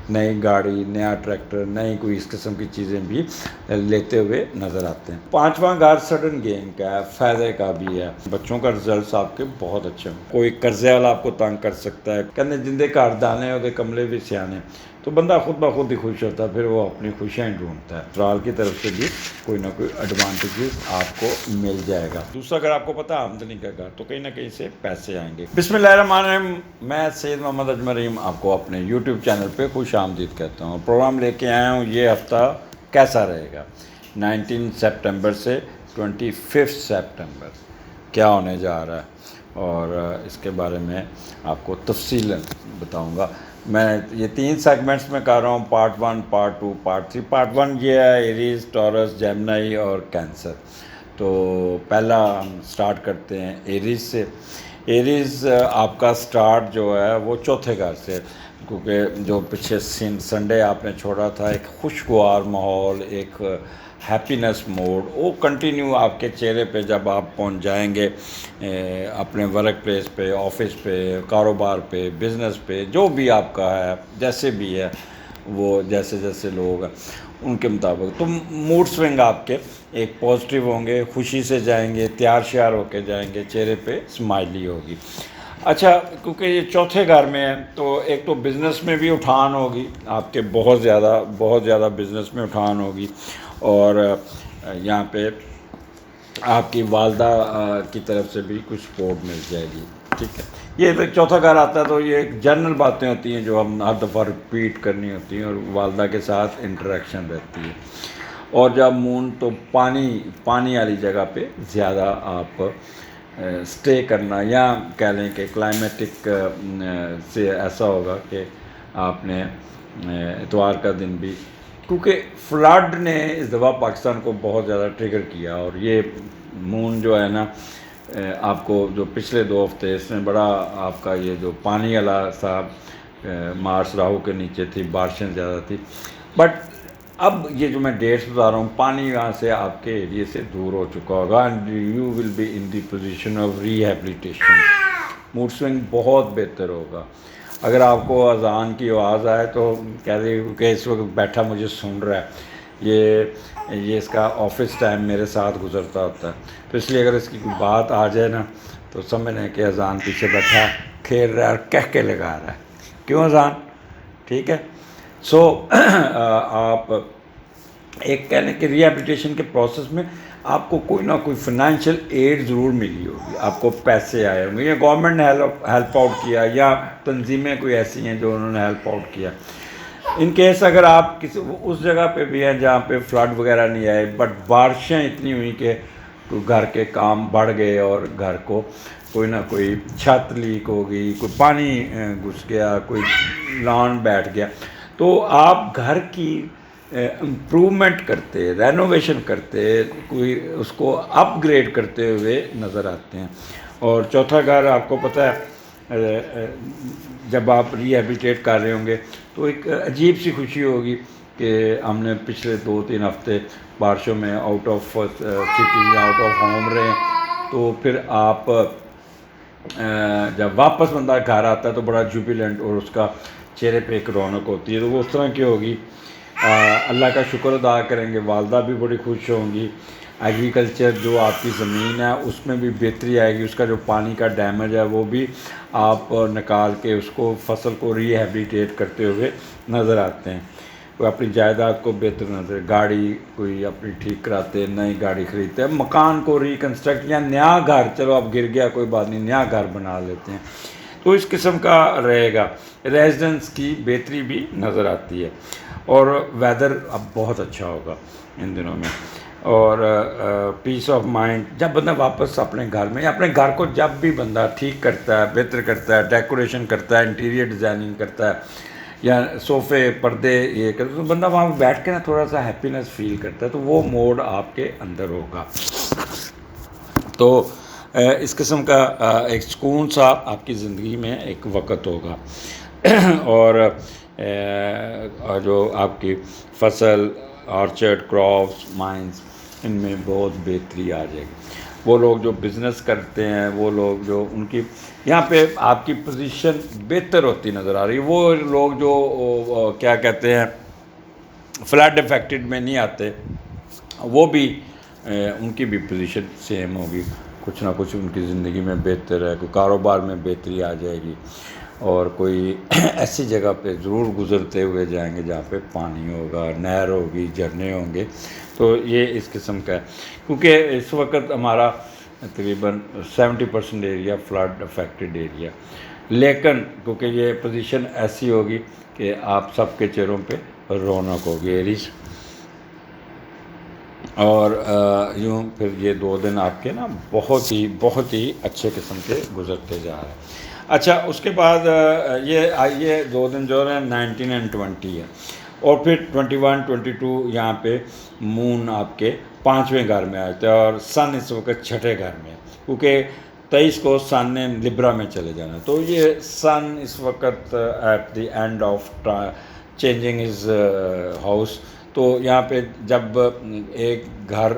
نئی گاڑی، نیا ٹریکٹر، نئی کوئی اس قسم کی چیزیں بھی لیتے ہوئے نظر آتے ہیں۔ پانچواں گھر سڈن گین کا ہے، فائدے کا بھی ہے، بچوں کا رزلٹس آپ کے بہت اچھے ہیں۔ کوئی قرضے والا آپ کو تنگ کر سکتا ہے، کہتے جندے گھر دانے ہوتے کملے بھی سیانے، تو بندہ خود بخود ہی خوش ہوتا ہے، پھر وہ اپنی خوشیاں ڈھونڈتا ہے۔ سسرال کی طرف سے بھی کوئی نہ کوئی ایڈوانٹیجز آپ کو مل جائے گا۔ دوسرا اگر آپ کو پتہ آمدنی کا گھر، تو کہیں نہ کہیں سے پیسے آئیں گے۔ بسم اللہ الرحمن الرحیم، میں سید محمد اجمریم آپ کو اپنے یوٹیوب چینل پہ خوش آمدید کہتا ہوں۔ پروگرام لے کے آیا ہوں یہ ہفتہ کیسا رہے گا، 19 سپٹمبر سے 25 سپٹمبر کیا ہونے جا رہا ہے، اور اس کے بارے میں آپ کو تفصیلاً بتاؤں گا۔ میں یہ 3 سیگمنٹس میں کر رہا ہوں، پارٹ 1، پارٹ 2، پارٹ 3۔ پارٹ 1 یہ ہے ایریز، ٹورس، جیمنائی اور کینسر۔ تو پہلا ہم سٹارٹ کرتے ہیں ایریز سے۔ ایریز آپ کا سٹارٹ جو ہے وہ چوتھے گھر سے، کیونکہ جو پیچھے سنڈے آپ نے چھوڑا تھا، ایک خوشگوار ماحول، ایک ہیپینس موڈ، وہ کنٹینیو آپ کے چہرے پہ جب آپ پہنچ جائیں گے اپنے ورک پلیس پہ، آفس پہ، کاروبار پہ، بزنس پہ، جو بھی آپ کا ہے، جیسے بھی ہے وہ جیسے جیسے لوگ ہیں ان کے مطابق، تو موڈ سوئنگ آپ کے ایک پازیٹیو ہوں گے، خوشی سے جائیں گے، تیار شیار ہو کے جائیں گے، چہرے پہ اسمائلی ہوگی۔ اچھا، کیونکہ یہ چوتھے گھر میں ہے تو ایک تو بزنس میں بھی اٹھان ہوگی آپ کے، بہت زیادہ بزنس میں اٹھان ہوگی، اور یہاں پہ آپ کی والدہ کی طرف سے بھی کچھ سپورٹ مل جائے گی، ٹھیک ہے۔ یہ چوتھا گھر آتا ہے تو یہ ایک جنرل باتیں ہوتی ہیں جو ہم ہر دفعہ رپیٹ کرنی ہوتی ہیں، اور والدہ کے ساتھ انٹریکشن رہتی ہے۔ اور جب مون تو پانی والی جگہ پہ زیادہ آپ سٹے کرنا، یا کہہ لیں کہ کلائمیٹک سے ایسا ہوگا کہ آپ نے اتوار کا دن بھی، کیونکہ فلڈ نے اس دفعہ پاکستان کو بہت زیادہ ٹریگر کیا، اور یہ مون جو ہے نا آپ کو جو پچھلے 2 ہفتے اس میں بڑا آپ کا یہ جو پانی والا سا مارس راہو کے نیچے تھی، بارشیں زیادہ تھی، بٹ اب یہ جو میں ڈیٹس بتا رہا ہوں، پانی یہاں سے آپ کے ایریے سے دور ہو چکا ہوگا، and you will be in the position of rehabilitation. Mood swing بہت بہتر ہوگا۔ اگر آپ کو اذان کی آواز آئے تو کہہ دیں کہ اس وقت بیٹھا مجھے سن رہا ہے، یہ اس کا آفس ٹائم میرے ساتھ گزرتا ہوتا ہے، تو اس لیے اگر اس کی کوئی بات آ جائے نا تو سمجھ لیں کہ اذان پیچھے بیٹھا کھیل رہا ہے اور کہہ کے لگا رہا ہے، کیوں اذان، ٹھیک ہے۔ سو آپ ایک کہہ لیں کہ ریہیبلیٹیشن کے پروسیس میں آپ کو کوئی نہ کوئی فائنینشیل ایڈ ضرور ملی ہوگی، آپ کو پیسے آئے ہوں گے، یا گورنمنٹ نے ہیلپ آؤٹ کیا، یا تنظیمیں کوئی ایسی ہیں جو انہوں نے ہیلپ آؤٹ کیا۔ ان کیس اگر آپ کسی اس جگہ پہ بھی ہیں جہاں پہ فلڈ وغیرہ نہیں آئے، بٹ بارشیں اتنی ہوئیں کہ گھر کے کام بڑھ گئے، اور گھر کو کوئی نہ کوئی چھت لیک ہو گئی، کوئی پانی گھس گیا، کوئی لان بیٹھ گیا، تو آپ گھر کی امپرومنٹ کرتے، رینوویشن کرتے، کوئی اس کو اپ گریڈ کرتے ہوئے نظر آتے ہیں۔ اور چوتھا گھر آپ کو پتہ ہے جب آپ ریہیبلیٹیٹ کر رہے ہوں گے تو ایک عجیب سی خوشی ہوگی کہ ہم نے پچھلے 2-3 ہفتے بارشوں میں out of city, out of home رہے، تو پھر آپ جب واپس بندہ گھر آتا ہے تو بڑا جوبیلنٹ، اور اس کا چہرے پہ ایک رونق ہوتی ہے، تو وہ اس طرح کی ہوگی۔ اللہ کا شکر ادا کریں گے، والدہ بھی بڑی خوش ہوں گی، ایگریکلچر جو آپ کی زمین ہے اس میں بھی بہتری آئے گی، اس کا جو پانی کا ڈیمیج ہے وہ بھی آپ نکال کے اس کو فصل کو ریہیبلیٹیٹ کرتے ہوئے نظر آتے ہیں۔ کوئی اپنی جائیداد کو بہتر نظر، گاڑی کوئی اپنی ٹھیک کراتے ہیں، نئی گاڑی خریدتے ہیں، مکان کو ریکنسٹرکٹ، یا نیا گھر، چلو اب گر گیا کوئی بات نہیں، نیا گھر بنا لیتے ہیں، تو اس قسم کا رہے گا۔ ریزیڈنس کی بہتری بھی نظر آتی ہے، اور ویدر اب بہت اچھا ہوگا ان دنوں میں، اور پیس آف مائنڈ جب بندہ واپس اپنے گھر میں، یا اپنے گھر کو جب بھی بندہ ٹھیک کرتا ہے، بہتر کرتا ہے، ڈیکوریشن کرتا ہے، انٹیریئر ڈیزائننگ کرتا ہے، یا صوفے پردے یہ کرتا ہے، تو بندہ وہاں بیٹھ کے نا تھوڑا سا ہیپینس فیل کرتا ہے، تو وہ موڈ آپ کے اندر ہوگا، تو اس قسم کا ایک سکون سا آپ کی زندگی میں ایک وقت ہوگا، اور جو آپ کی فصل، آرچرڈ، کراپس، مائنز، ان میں بہت بہتری آ جائے گی۔ وہ لوگ جو بزنس کرتے ہیں، وہ لوگ جو ان کی یہاں پہ آپ کی پوزیشن بہتر ہوتی نظر آ رہی ہے. وہ لوگ جو کیا کہتے ہیں فلڈ افیکٹڈ میں نہیں آتے، وہ بھی ان کی بھی پوزیشن سیم ہوگی. کچھ نہ کچھ ان کی زندگی میں بہتر ہے، کوئی کاروبار میں بہتری آ جائے گی، اور کوئی ایسی جگہ پہ ضرور گزرتے ہوئے جائیں گے جہاں پہ پانی ہوگا، نہر ہوگی، جھرنے ہوں گے. تو یہ اس قسم کا ہے، کیونکہ اس وقت ہمارا تقریباً 70% ایریا فلڈ افیکٹڈ ایریا، لیکن کیونکہ یہ پوزیشن ایسی ہوگی کہ آپ سب کے چہروں پہ رونق ہوگی ایریز. اور یوں پھر یہ 2 دن آپ کے نا بہت ہی اچھے قسم کے گزرتے جا رہے ہیں. اچھا، اس کے بعد یہ 2 دن جو ہے 19 اور 20 ہے، اور پھر 21 22 یہاں پہ مون آپ کے 5ویں گھر میں آتے ہیں، اور سن اس وقت 6ٹھے گھر میں ہے، کیونکہ 23 کو سن نے لبرا میں چلے جانا. تو یہ سن اس وقت at the end of changing his house. تو یہاں پہ جب ایک گھر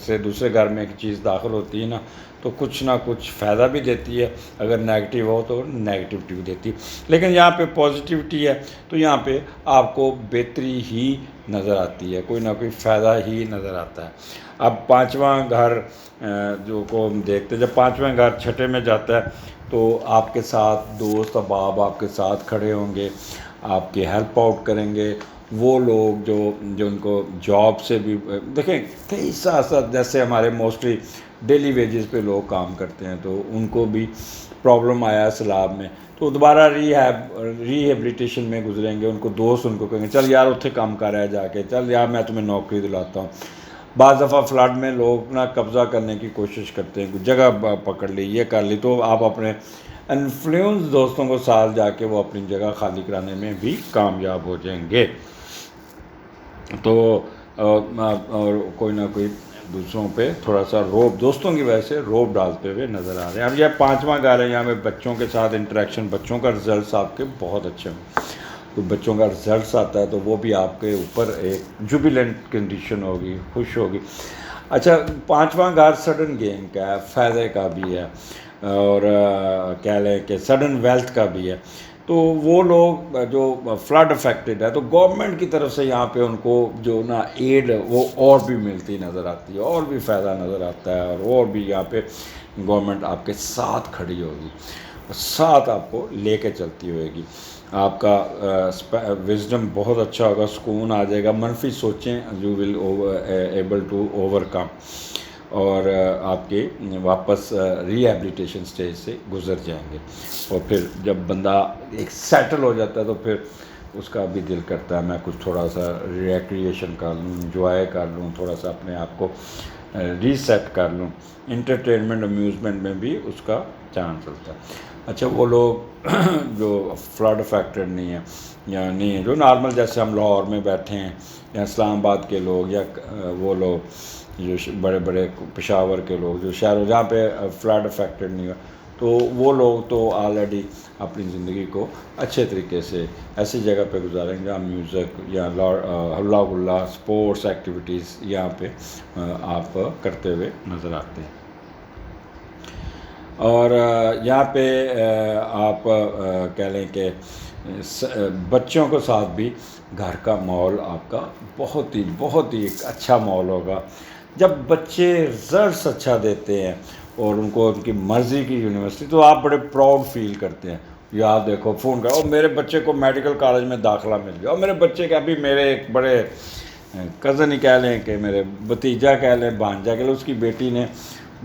سے دوسرے گھر میں ایک چیز داخل ہوتی ہے نا، تو کچھ نہ کچھ فائدہ بھی دیتی ہے، اگر نیگیٹیو ہو تو نیگیٹیوٹی بھی دیتی ہے. لیکن یہاں پہ پازیٹیوٹی ہے، تو یہاں پہ آپ کو بہتری ہی نظر آتی ہے، کوئی نہ کوئی فائدہ ہی نظر آتا ہے. اب 5واں گھر جو کو ہم دیکھتے ہیں، جب 5واں گھر 6ٹھے میں جاتا ہے تو آپ کے ساتھ دوست احباب آپ کے ساتھ کھڑے ہوں گے، آپ کی ہیلپ آؤٹ کریں گے. وہ لوگ جو ان کو جاب سے بھی دیکھیں کئی ساتھ جیسے ہمارے موسٹلی ڈیلی ویجز پہ لوگ کام کرتے ہیں، تو ان کو بھی پرابلم آیا سیلاب میں، تو دوبارہ ریہیبلیٹیشن میں گزریں گے. ان کو دوست ان کو کہیں گے چل یار اتنے کام کر رہا ہے، جا کے چل یار میں تمہیں نوکری دلاتا ہوں. بعض دفعہ فلڈ میں لوگ نا قبضہ کرنے کی کوشش کرتے ہیں، جگہ پکڑ لی، یہ کر لی، تو آپ اپنے انفلوئنس دوستوں کو ساتھ جا کے وہ اپنی جگہ خالی کرانے میں بھی کامیاب ہو جائیں گے. تو اور کوئی نہ کوئی دوسروں پہ تھوڑا سا روب، دوستوں کی وجہ سے روب ڈالتے ہوئے نظر آ رہے ہیں. اب یہ 5واں گھر ہے، یہاں پہ بچوں کے ساتھ انٹریکشن، بچوں کا رزلٹس آپ کے بہت اچھے ہوں. تو بچوں کا رزلٹس آتا ہے تو وہ بھی آپ کے اوپر ایک جوبیلنٹ کنڈیشن ہوگی، خوش ہوگی. اچھا، 5واں گھر سڈن گین کا ہے، فائدے کا بھی ہے، اور کہہ لیں کہ سڈن ویلتھ کا بھی ہے. تو وہ لوگ جو فلڈ افیکٹڈ ہے، تو گورنمنٹ کی طرف سے یہاں پہ ان کو جو نا ایڈ وہ اور بھی ملتی نظر آتی ہے، اور بھی فائدہ نظر آتا ہے، اور بھی یہاں پہ گورنمنٹ آپ کے ساتھ کھڑی ہوگی، ساتھ آپ کو لے کے چلتی ہوئے گی. آپ کا وزڈم بہت اچھا ہوگا، سکون آ جائے گا، منفی سوچیں you will able to overcome, اور آپ کے واپس ریہیبلیٹیشن سٹیج سے گزر جائیں گے. اور پھر جب بندہ ایک سیٹل ہو جاتا ہے تو پھر اس کا بھی دل کرتا ہے میں کچھ تھوڑا سا ریکریشن کر لوں، انجوائے کر لوں، تھوڑا سا اپنے آپ کو ریسیٹ کر لوں. انٹرٹینمنٹ امیوزمنٹ میں بھی اس کا چانس چلتا ہے. اچھا، وہ لوگ جو فلڈ افیکٹڈ نہیں ہیں یا نہیں ہیں، جو نارمل جیسے ہم لاہور میں بیٹھے ہیں، یا اسلام آباد کے لوگ، یا وہ لوگ جو بڑے بڑے پشاور کے لوگ جو شہروں جہاں پہ فلڈ افیکٹڈ نہیں ہوا، تو وہ لوگ تو آلریڈی اپنی زندگی کو اچھے طریقے سے ایسی جگہ پہ گزاریں گے جہاں میوزک یا ہلا گلا اسپورٹس ایکٹیویٹیز یہاں پہ آپ کرتے ہوئے نظر آتے ہیں. اور یہاں پہ آپ کہہ لیں کہ بچوں کے ساتھ بھی گھر کا ماحول آپ کا بہت ہی ایک اچھا ماحول ہوگا. جب بچے رزلٹس اچھا دیتے ہیں اور ان کو ان کی مرضی کی یونیورسٹی، تو آپ بڑے پراؤڈ فیل کرتے ہیں. یار دیکھو فون کرو، اور میرے بچے کو میڈیکل کالج میں داخلہ مل گیا، اور میرے بچے کے ابھی میرے ایک بڑے کزن ہی کہہ لیں کہ میرے بھتیجا کہہ لیں، بھانجا کہہ لیں، اس کی بیٹی نے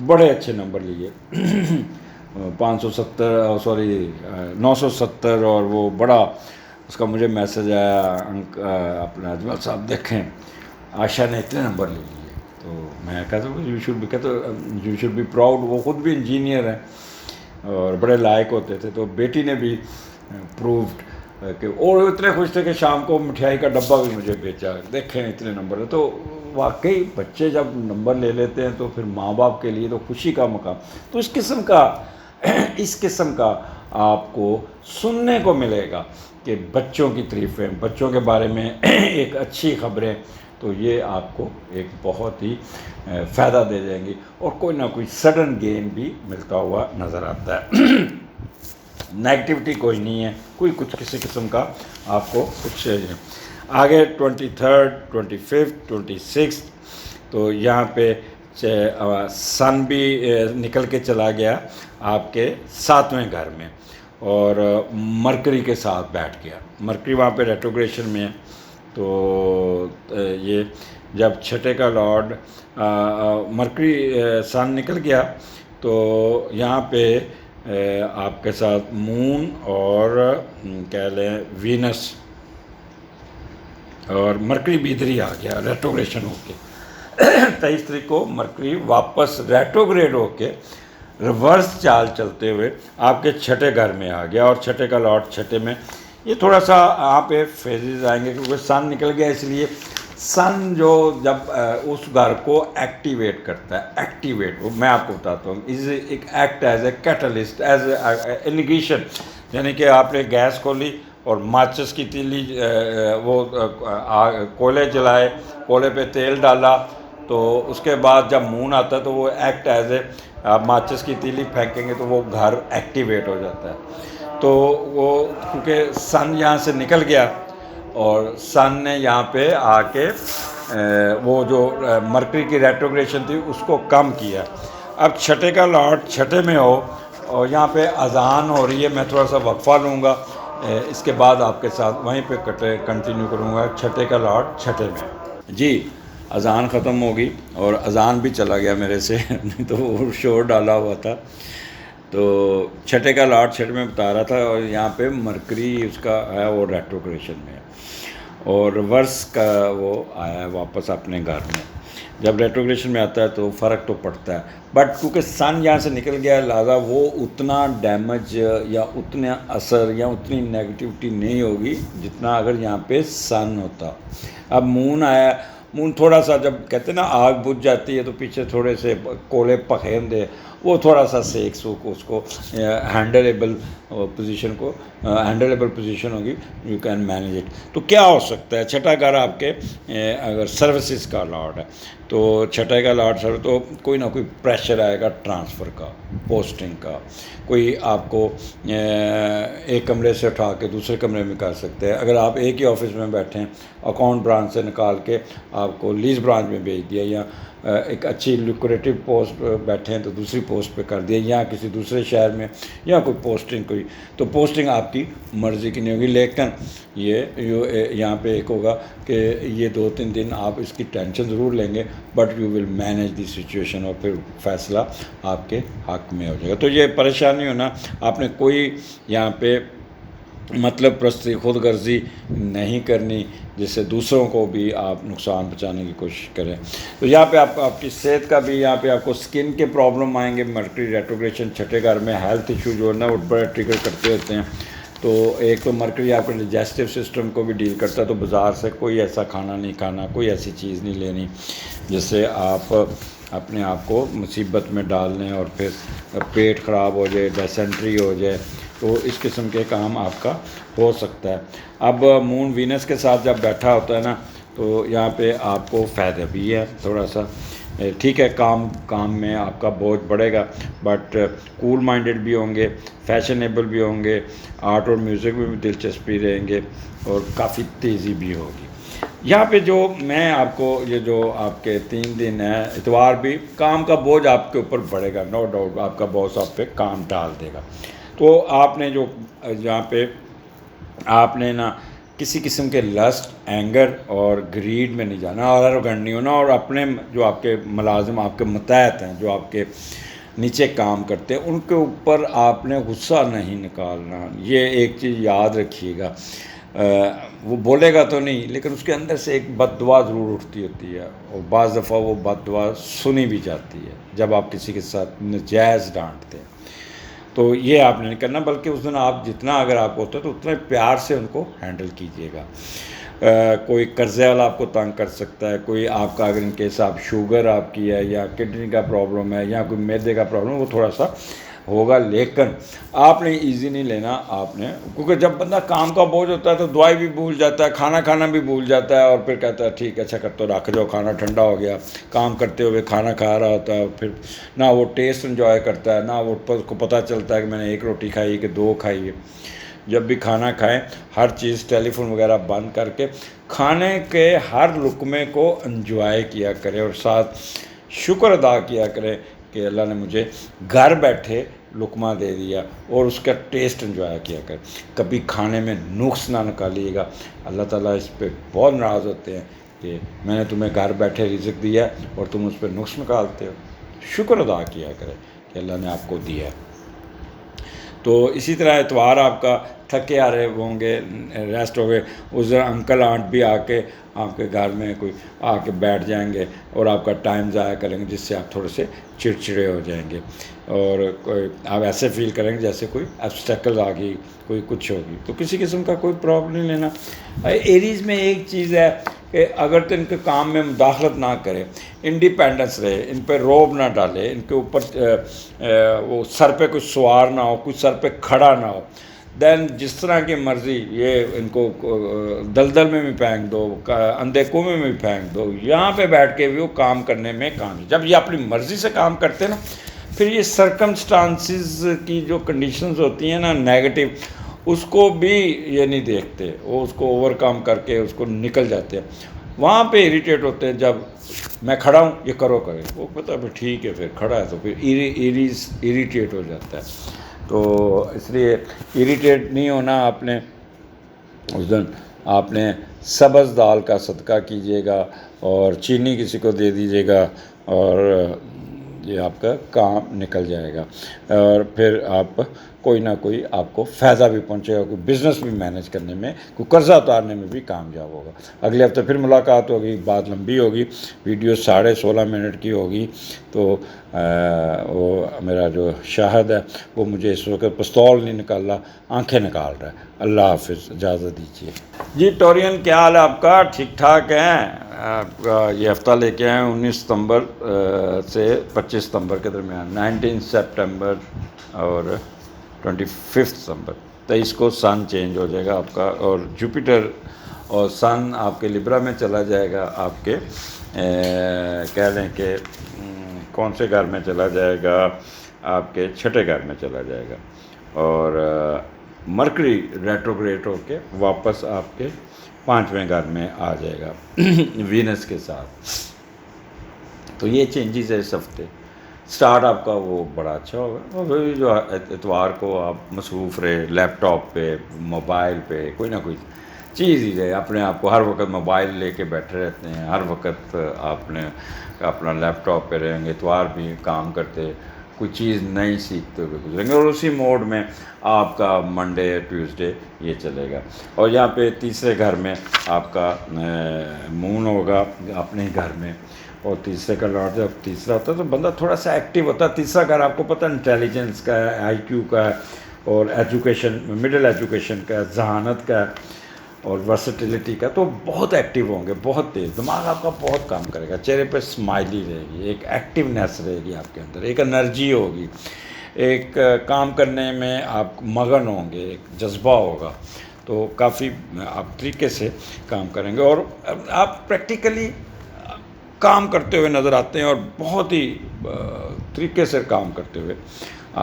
بڑے اچھے نمبر لیے 970، اور وہ بڑا اس کا مجھے میسج آیا اپنے اجمل صاحب دیکھیں عائشہ نے اتنے نمبر لے لیے. تو میں کہتا ہوں یو شوڈ بی پراؤڈ. وہ خود بھی انجینئر ہیں اور بڑے لائق ہوتے تھے، تو بیٹی نے بھی پرووڈ کہ، اور اتنے خوش تھے کہ شام کو مٹھائی کا ڈبہ بھی مجھے بیچا، دیکھیں اتنے نمبر ہے. تو واقعی بچے جب نمبر لے لیتے ہیں تو پھر ماں باپ کے لیے تو خوشی کا مقام. تو اس قسم کا آپ کو سننے کو ملے گا کہ بچوں کی تعریفیں، بچوں کے بارے میں ایک اچھی خبریں. تو یہ آپ کو ایک بہت ہی فائدہ دے جائیں گی، اور کوئی نہ کوئی سڈن گین بھی ملتا ہوا نظر آتا ہے۔ نیگیٹیوٹی کوئی نہیں ہے، کوئی کچھ کسی قسم کا آپ کو کچھ آگے 23rd 25th 26th تو یہاں پہ سن بھی نکل کے چلا گیا آپ کے 7ویں گھر میں، اور مرکری کے ساتھ بیٹھ گیا۔ مرکری وہاں پہ ریٹروگریشن میں ہے، تو یہ جب چھٹے کا لارڈ مرکری سن نکل گیا تو یہاں پہ آپ کے ساتھ مون اور کہہ لیں وینس اور مرکری بھی ادھر ہی آ گیا ریٹروگریشن ہو کے۔ 23 تاریخ کو مرکری واپس ریٹروگریڈ ہو کے ریورس چال چلتے ہوئے آپ کے چھٹے گھر میں آ گیا، اور چھٹے کا لارڈ چھٹے میں، یہ تھوڑا سا یہاں پہ فیزز آئیں گے کیونکہ سن نکل گیا، اس لیے سن جو جب اس گھر کو ایکٹیویٹ کرتا ہے، ایکٹیویٹ میں آپ کو بتاتا ہوں، از ایک act as a catalyst, as a ignition, یعنی کہ آپ نے گیس کھولی اور ماچس کی تیلی وہ کولے جلائے، کولے پہ تیل ڈالا، تو اس کے بعد جب مون آتا ہے تو وہ ایکٹ ایز اے آپ ماچس کی تیلی پھینکیں گے تو وہ گھر ایکٹیویٹ ہو جاتا ہے۔ تو وہ کیونکہ سن یہاں سے نکل گیا اور سن نے یہاں پہ آ کے وہ جو مرکری کی ریٹروگریشن تھی اس کو کم کیا۔ اب چھٹے کا لارڈ چھٹے میں ہو اور یہاں پہ اذان ہو رہی ہے، میں تھوڑا سا وقفہ لوں گا، اس کے بعد آپ کے ساتھ وہیں پہ کنٹینیو کروں گا۔ چھٹے کا لارڈ چھٹے میں جی اذان ختم ہوگی، اور اذان بھی چلا گیا میرے سے نہیں تو وہ شور ڈالا ہوا تھا۔ تو چھٹے کا لارڈ چھٹے میں بتا رہا تھا، اور یہاں پہ مرکری اس کا ہے وہ ریٹروگریشن میں ہے، اور ریورس کا وہ آیا ہے واپس اپنے گھر میں۔ جب ریٹروگریشن میں آتا ہے تو فرق تو پڑتا ہے، بٹ کیونکہ سن یہاں سے نکل گیا لہٰذا وہ اتنا ڈیمیج یا اتنا اثر یا اتنی نیگیٹیوٹی نہیں ہوگی جتنا اگر یہاں پہ سن ہوتا۔ اب مون آیا، مون تھوڑا سا جب کہتے ہیں نا آگ بجھ جاتی ہے تو پیچھے تھوڑے سے کولے پخیندے، وہ تھوڑا سا سیک سوک اس کو ہینڈلیبل پوزیشن ہوگی، یو کین مینیج اٹ۔ تو کیا ہو سکتا ہے؟ چھٹا گھر آپ کے اگر سروسز کا لارڈ ہے تو چھٹے کا لارڈ سر تو کوئی نہ کوئی پریشر آئے گا ٹرانسفر کا، پوسٹنگ کا، کوئی آپ کو ایک کمرے سے اٹھا کے دوسرے کمرے میں کر سکتے ہیں۔ اگر آپ ایک ہی آفس میں بیٹھے ہیں، اکاؤنٹ برانچ سے نکال کے آپ کو لیز برانچ میں بھیج دیا، یا ایک اچھی لوکریٹو پوسٹ بیٹھے ہیں تو دوسری پوسٹ پہ کر دیا، یا کسی دوسرے شہر میں یا کوئی پوسٹنگ کوئی، تو پوسٹنگ آپ کی مرضی کی نہیں ہوگی، لیکن یہ یہاں پہ ایک ہوگا کہ یہ 2-3 دن آپ اس کی ٹینشن ضرور لیں گے، but you will manage the situation, اور پھر فیصلہ آپ کے حق میں ہو جائے گا۔ تو یہ پریشانی ہونا، آپ نے کوئی یہاں پہ مطلب پرستی، خود غرضی نہیں کرنی جس سے دوسروں کو بھی آپ نقصان پہنچانے کی کوشش کریں۔ تو یہاں پہ آپ کی صحت کا بھی، یہاں پہ آپ کو سکن کے پرابلم آئیں گے، مرکری ریٹروگریشن چھٹے گھر میں ہیلتھ ایشو جو ہے نا وہ بڑے ٹریگر کرتے ہوتے ہیں۔ تو ایک تو مرکری آپ کے ڈائجسٹو سسٹم کو بھی ڈیل کرتا ہے، تو بازار سے کوئی ایسا کھانا نہیں کھانا، کوئی ایسی چیز نہیں لینی جس سے آپ اپنے آپ کو مصیبت میں ڈال لیں اور پھر پیٹ خراب ہو جائے، ڈیسنٹری ہو جائے، تو اس قسم کے کام آپ کا ہو سکتا ہے۔ اب مون وینس کے ساتھ جب بیٹھا ہوتا ہے نا تو یہاں پہ آپ کو فائدہ بھی ہے تھوڑا سا، ٹھیک ہے، کام میں آپ کا بوجھ بڑھے گا، بٹ کول مائنڈڈ بھی ہوں گے، فیشنیبل بھی ہوں گے، آرٹ اور میوزک میں بھی دلچسپی رہیں گے، اور کافی تیزی بھی ہوگی۔ یہاں پہ جو میں آپ کو یہ جو آپ کے 3 دن ہیں، اتوار بھی کام کا بوجھ آپ کے اوپر بڑھے گا، نو ڈاؤٹ، آپ کا باس آپ پہ کام ڈال دے گا۔ تو آپ نے جو یہاں پہ آپ نے نا کسی قسم کے لسٹ، اینگر اور گریڈ میں نہیں جانا، اور ایروگنٹ نہیں ہونا، اور اپنے جو آپ کے ملازم، آپ کے متحد ہیں، جو آپ کے نیچے کام کرتے ہیں، ان کے اوپر آپ نے غصہ نہیں نکالنا۔ یہ ایک چیز یاد رکھیے گا، وہ بولے گا تو نہیں لیکن اس کے اندر سے ایک بد دعا ضرور اٹھتی ہوتی ہے، اور بعض دفعہ وہ بد دعا سنی بھی جاتی ہے جب آپ کسی کے ساتھ ناجائز ڈانٹتے ہیں۔ تو یہ آپ نے نہیں کرنا، بلکہ اس دن آپ جتنا اگر آپ ہوتا ہے تو اتنے پیار سے ان کو ہینڈل کیجیے گا۔ کوئی قرضے والا آپ کو تنگ کر سکتا ہے، کوئی آپ کا اگر ان کیس آپ شوگر آپ کی ہے یا کڈنی کا پرابلم ہے یا کوئی معدے کا پرابلم، وہ تھوڑا سا ہوگا، لیکن آپ نے ایزی نہیں لینا. آپ نے، کیونکہ جب بندہ کام کا بوجھ ہوتا ہے تو دعائی بھی بھول جاتا ہے، کھانا کھانا بھی بھول جاتا ہے، اور پھر کہتا ہے ٹھیک ہے اچھا کر تو رکھ جاؤ، کھانا ٹھنڈا ہو گیا. کام کرتے ہوئے کھانا کھا رہا ہوتا ہے، پھر نہ وہ ٹیسٹ انجوائے کرتا ہے، نہ وہ اس کو پتہ چلتا ہے کہ میں نے 1 روٹی کھائی کہ 2 کھائی ہے. جب بھی کھانا کھائیں ہر چیز ٹیلی فون وغیرہ بند کر کے کھانے کے ہر لقمے کو انجوائے کیا کرے، اور ساتھ شکر ادا کیا کرے کہ اللہ نے مجھے گھر بیٹھے لقمہ دے دیا، اور اس کا ٹیسٹ انجوائے کیا کرے. کبھی کھانے میں نقص نہ نکالیے گا. اللہ تعالیٰ اس پہ بہت ناراض ہوتے ہیں کہ میں نے تمہیں گھر بیٹھے رزق دیا اور تم اس پہ نقص نکالتے ہو. شکر ادا کیا کرے کہ اللہ نے آپ کو دیا. تو اسی طرح اتوار آپ کا تھکے آ رہے ہوں گے، ریسٹ ہو گئے، اس دن انکل آنٹ بھی آ کے آپ کے گھر میں کوئی آ کے بیٹھ جائیں گے اور آپ کا ٹائم ضائع کریں گے، جس سے آپ تھوڑے سے چڑچڑے ہو جائیں گے، اور کوئی آپ ایسے فیل کریں گے جیسے کوئی آبسٹیکل آ گئی، کوئی کچھ ہوگی. تو کسی قسم کا کوئی پرابلم نہیں لینا. ایریز میں ایک چیز ہے کہ اگر تو ان کے کام میں مداخلت نہ کرے، انڈیپینڈنس رہے، ان پہ روب نہ ڈالے، ان کے اوپر وہ سر پہ کچھ سوار نہ ہو، کچھ سر پہ کھڑا نہ ہو. دین جس طرح کی مرضی یہ ان کو دلدل میں بھی پھینک دو، اندھے کنویں میں بھی پھینک دو، یہاں پہ بیٹھ کے بھی وہ کام کرنے میں کام. جب یہ اپنی مرضی سے کام کرتے ہیں نا، پھر یہ سرکمسٹانسز کی جو کنڈیشنز ہوتی ہیں نا نیگیٹو، اس کو بھی یہ نہیں دیکھتے، وہ اس کو اوور کم کر کے اس کو نکل جاتے ہیں. وہاں پہ اریٹیٹ ہوتے ہیں جب میں کھڑا ہوں یہ کرو کرے، وہ پتہ پھر ٹھیک ہے، پھر کھڑا ہے تو پھر اریٹیٹ ہو جاتا ہے. تو اس لیے اریٹیٹ نہیں ہونا. آپ نے اس دن آپ نے سبز دال کا صدقہ کیجیے گا اور چینی کسی کو دے دیجیے گا، اور یہ آپ کا کام نکل جائے گا، اور پھر آپ کوئی نہ کوئی آپ کو فائدہ بھی پہنچے گا، کوئی بزنس بھی مینیج کرنے میں، کوئی قرضہ اتارنے میں بھی کامیاب ہوگا. اگلے ہفتے پھر ملاقات ہوگی، بات لمبی ہوگی، ویڈیو 16.5 منٹ کی ہوگی. تو وہ میرا جو شاہد ہے وہ مجھے اس وقت پستول نہیں نکال رہا، آنکھیں نکال رہا ہے. اللہ حافظ، اجازت دیجیے. جی ٹورین، کیا حال ہے آپ کا؟ ٹھیک ٹھاک ہیں؟ آپ کا یہ ہفتہ لے کے آئے 19 ستمبر سے 25 ستمبر کے درمیان، 19 سپٹمبر اور 25 ستمبر. 23 کو سن چینج ہو جائے گا آپ کا، اور جوپیٹر اور سن آپ کے لبرا میں چلا جائے گا. آپ کے کہہ لیں کہ کون سے گھر میں چلا جائے گا؟ آپ کے چھٹے گھر میں چلا جائے گا، اور مرکری ریٹروگریڈ ہو کے واپس آپ کے 5ویں گھر میں آ جائے گا وینس کے ساتھ. تو یہ چینجز ہے اس ہفتے. سٹارٹ آپ کا وہ بڑا اچھا ہوگا، اور جو اتوار کو آپ مصروف رہے لیپ ٹاپ پہ، موبائل پہ، کوئی نہ کوئی چیز ہی رہے. اپنے آپ کو ہر وقت موبائل لے کے بیٹھے رہتے ہیں، ہر وقت آپ نے اپنا لیپ ٹاپ پہ رہیں گے. اتوار بھی کام کرتے کوئی چیز نئی سیکھتے ہوئے گزریں گے، اور اسی موڈ میں آپ کا منڈے ٹیوزڈے یہ چلے گا. اور یہاں پہ تیسرے گھر میں آپ کا مون ہوگا اپنے گھر میں، اور تیسرے کا لارڈ جب تیسرا ہوتا ہے تو بندہ تھوڑا سا ایکٹیو ہوتا ہے. تیسرا گھر آپ کو پتہ انٹیلیجنس کا ہے، آئی کیو کا ہے، اور ایجوکیشن، مڈل ایجوکیشن کا ہے، ذہانت کا ہے، اور ورسٹیلیٹی کا. تو بہت ایکٹیو ہوں گے، بہت تیز دماغ آپ کا بہت کام کرے گا. چہرے پہ اسمائلی رہے گی، ایک ایکٹیونیس رہے گی آپ کے اندر، ایک انرجی ہوگی، ایک کام کرنے میں آپ مگن ہوں گے، ایک جذبہ ہوگا. تو کافی آپ طریقے سے کام کریں گے، اور آپ پریکٹیکلی کام کرتے ہوئے نظر آتے ہیں، اور بہت ہی طریقے سے کام کرتے ہوئے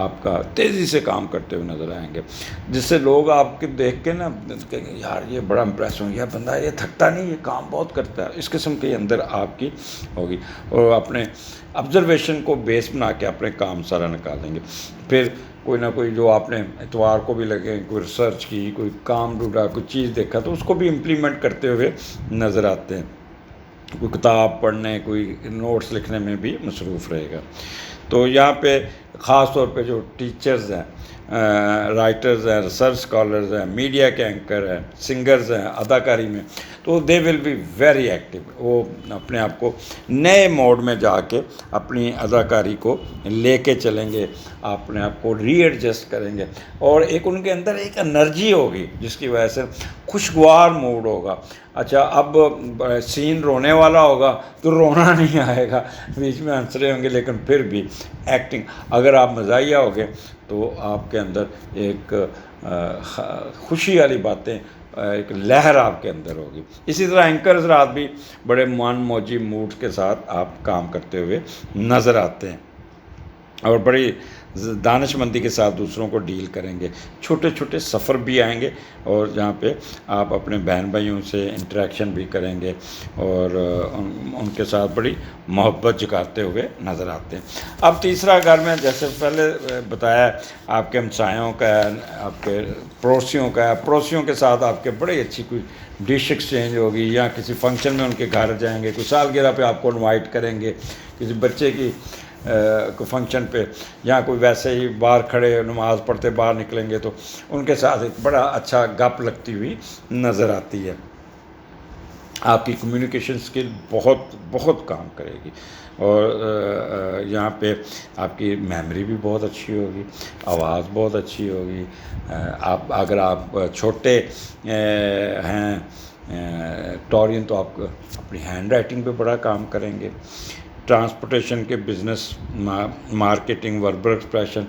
آپ کا تیزی سے کام کرتے ہوئے نظر آئیں گے، جس سے لوگ آپ کے دیکھ کے نا کہیں گے یار یہ بڑا امپریس ہوں، یہ بندہ یہ تھکتا نہیں، یہ کام بہت کرتا ہے. اس قسم کے اندر آپ کی ہوگی، اور اپنے آبزرویشن کو بیس بنا کے اپنے کام سارا نکالیں گے. پھر کوئی نہ کوئی جو آپ نے اتوار کو بھی لگے، کوئی ریسرچ کی، کوئی کام ڈھونڈا، کوئی چیز دیکھا، تو اس کو بھی امپلیمنٹ کرتے ہوئے نظر آتے ہیں. کوئی کتاب پڑھنے، کوئی نوٹس لکھنے میں بھی مصروف رہے گا. تو یہاں پہ خاص طور پہ جو ٹیچرز ہیں، رائٹرز ہیں، ریسرچ اسکالرز ہیں، میڈیا کے اینکر ہیں، سنگرز ہیں، اداکاری میں، تو دے ول بی ویری ایکٹیو. وہ اپنے آپ کو نئے موڈ میں جا کے اپنی اداکاری کو لے کے چلیں گے, اپنے آپ کو ری ایڈجسٹ کریں گے, اور ایک ان کے اندر ایک انرجی ہوگی جس کی وجہ سے خوشگوار موڈ ہوگا. اچھا, اب سین رونے والا ہوگا تو رونا نہیں آئے گا, بیچ میں ہنس رہے ہوں گے, لیکن پھر بھی ایکٹنگ. اگر آپ مزاحیہ ہوگے تو آپ کے اندر ایک خوشی والی باتیں, ایک لہر آپ کے اندر ہوگی. اسی طرح اینکر حضرات بھی بڑے من موجی موڈ کے ساتھ آپ کام کرتے ہوئے نظر آتے ہیں, اور بڑی دانش مندی کے ساتھ دوسروں کو ڈیل کریں گے. چھوٹے چھوٹے سفر بھی آئیں گے, اور جہاں پہ آپ اپنے بہن بھائیوں سے انٹریکشن بھی کریں گے, اور ان کے ساتھ بڑی محبت جگاتے ہوئے نظر آتے ہیں. اب تیسرا گھر میں جیسے پہلے بتایا, آپ کے ہمسایوں کا ہے, آپ کے پڑوسیوں کا ہے. پڑوسیوں کے ساتھ آپ کے بڑی اچھی کوئی ڈش ایکسچینج ہوگی, یا کسی فنکشن میں ان کے گھر جائیں گے, کوئی سالگرہ پہ آپ کو انوائٹ کریں گے, کسی بچے کی کو فنکشن پہ, یا کوئی ویسے ہی باہر کھڑے نماز پڑھتے باہر نکلیں گے تو ان کے ساتھ ایک بڑا اچھا گپ لگتی ہوئی نظر آتی ہے. آپ کی کمیونیکیشن اسکل بہت بہت کام کرے گی, اور یہاں پہ آپ کی میموری بھی بہت اچھی ہوگی, آواز بہت اچھی ہوگی. آپ اگر آپ چھوٹے ہیں ٹورین تو آپ اپنی ہینڈ رائٹنگ پہ بڑا کام کریں گے. ٹرانسپورٹیشن کے بزنس, مارکیٹنگ, وربل ایکسپریشن,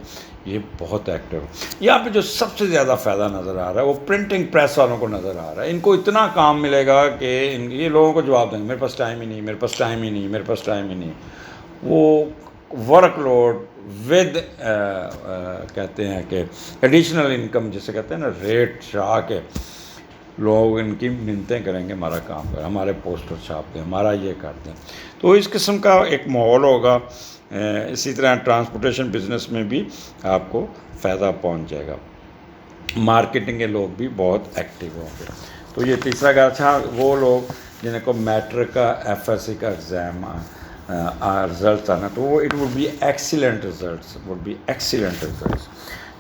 یہ بہت ایکٹیو ہے. یہاں پہ جو سب سے زیادہ فائدہ نظر آ رہا ہے وہ پرنٹنگ پریس والوں کو نظر آ رہا ہے. ان کو اتنا کام ملے گا کہ یہ لوگوں کو جواب دیں گے, میرے پاس ٹائم ہی نہیں, میرے پاس ٹائم ہی نہیں, میرے پاس ٹائم ہی نہیں. وہ ورک لوڈ ود کہتے ہیں کہ ایڈیشنل انکم جسے کہتے ہیں نا, ریٹ چاہ کے لوگ ان کی منتیں کریں گے, ہمارا کام کریں, ہمارے پوسٹر چھاپ دیں, ہمارا یہ کر دیں. تو اس قسم کا ایک ماحول ہوگا. اسی طرح ٹرانسپورٹیشن بزنس میں بھی آپ کو فائدہ پہنچ جائے گا. مارکیٹنگ کے لوگ بھی بہت ایکٹیو ہوں گے. تو یہ تیسرا گھر. اچھا, وہ لوگ جنہیں کو میٹرک کا ایف ایس سی کا ایگزام رزلٹس آنا, تو وہ it would be excellent results, would be excellent results.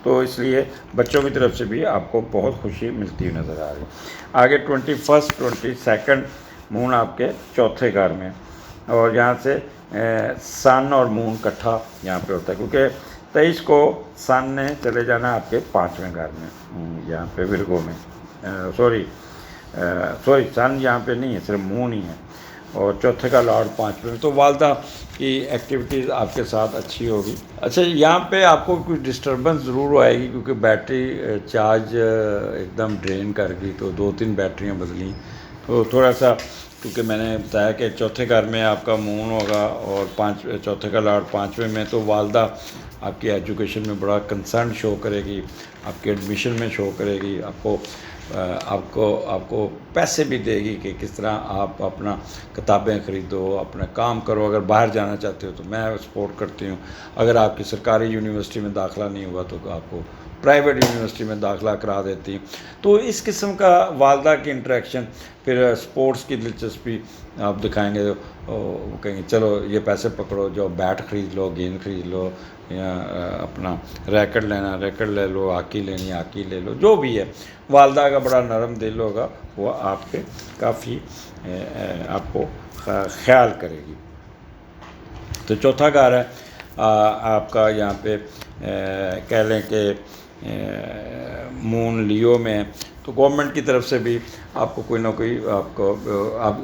تو اس لیے بچوں کی طرف سے بھی آپ کو بہت خوشی ملتی ہوئی نظر آ رہی ہے. آگے 21 22 مون آپ کے چوتھے گھر میں, اور یہاں سے سن اور مون کٹھا یہاں پہ ہوتا ہے, کیونکہ 23 کو سن نے چلے جانا آپ کے 5ویں گھر میں, یہاں پہ ورگو میں. سوری سن یہاں پہ نہیں ہے, صرف مون ہی ہے, اور چوتھے کا لارڈ 5ویں میں. تو والدہ کی ایکٹیویٹیز آپ کے ساتھ اچھی ہوگی. اچھا, یہاں پہ آپ کو کچھ ڈسٹربنس ضرور آئے گی, کیونکہ بیٹری چارج ایک دم ڈرین کر گئی, تو 2-3 بیٹریاں بدلیں. تو تھوڑا سا, کیونکہ میں نے بتایا کہ چوتھے گھر میں آپ کا مون ہوگا, اور چوتھے کا لارڈ 5ویں میں, تو والدہ آپ کی ایجوکیشن میں بڑا کنسرن شو کرے گی, آپ کے ایڈمیشن میں شو کرے گی, آپ کو پیسے بھی دے گی کہ کس طرح آپ اپنا کتابیں خریدو, اپنا کام کرو. اگر باہر جانا چاہتے ہو تو میں سپورٹ کرتی ہوں. اگر آپ کی سرکاری یونیورسٹی میں داخلہ نہیں ہوا تو آپ کو پرائیویٹ یونیورسٹی میں داخلہ کرا دیتی ہوں. تو اس قسم کا والدہ کی انٹریکشن. پھر اسپورٹس کی دلچسپی آپ دکھائیں گے, وہ کہیں گے چلو یہ پیسے پکڑو, جو بیٹ خرید لو, گیند خرید لو, یا اپنا ریکٹ لینا ریکٹ لے لو, ہاکی لینی ہاکی لے لو, جو بھی ہے. والدہ کا بڑا نرم دل ہوگا, وہ آپ پہ کافی آپ کو خیال کرے گی. تو چوتھا گھر ہے آپ کا, یہاں پہ کہہ لیں کہ مون لیو میں. تو گورنمنٹ کی طرف سے بھی آپ کو کوئی نہ کوئی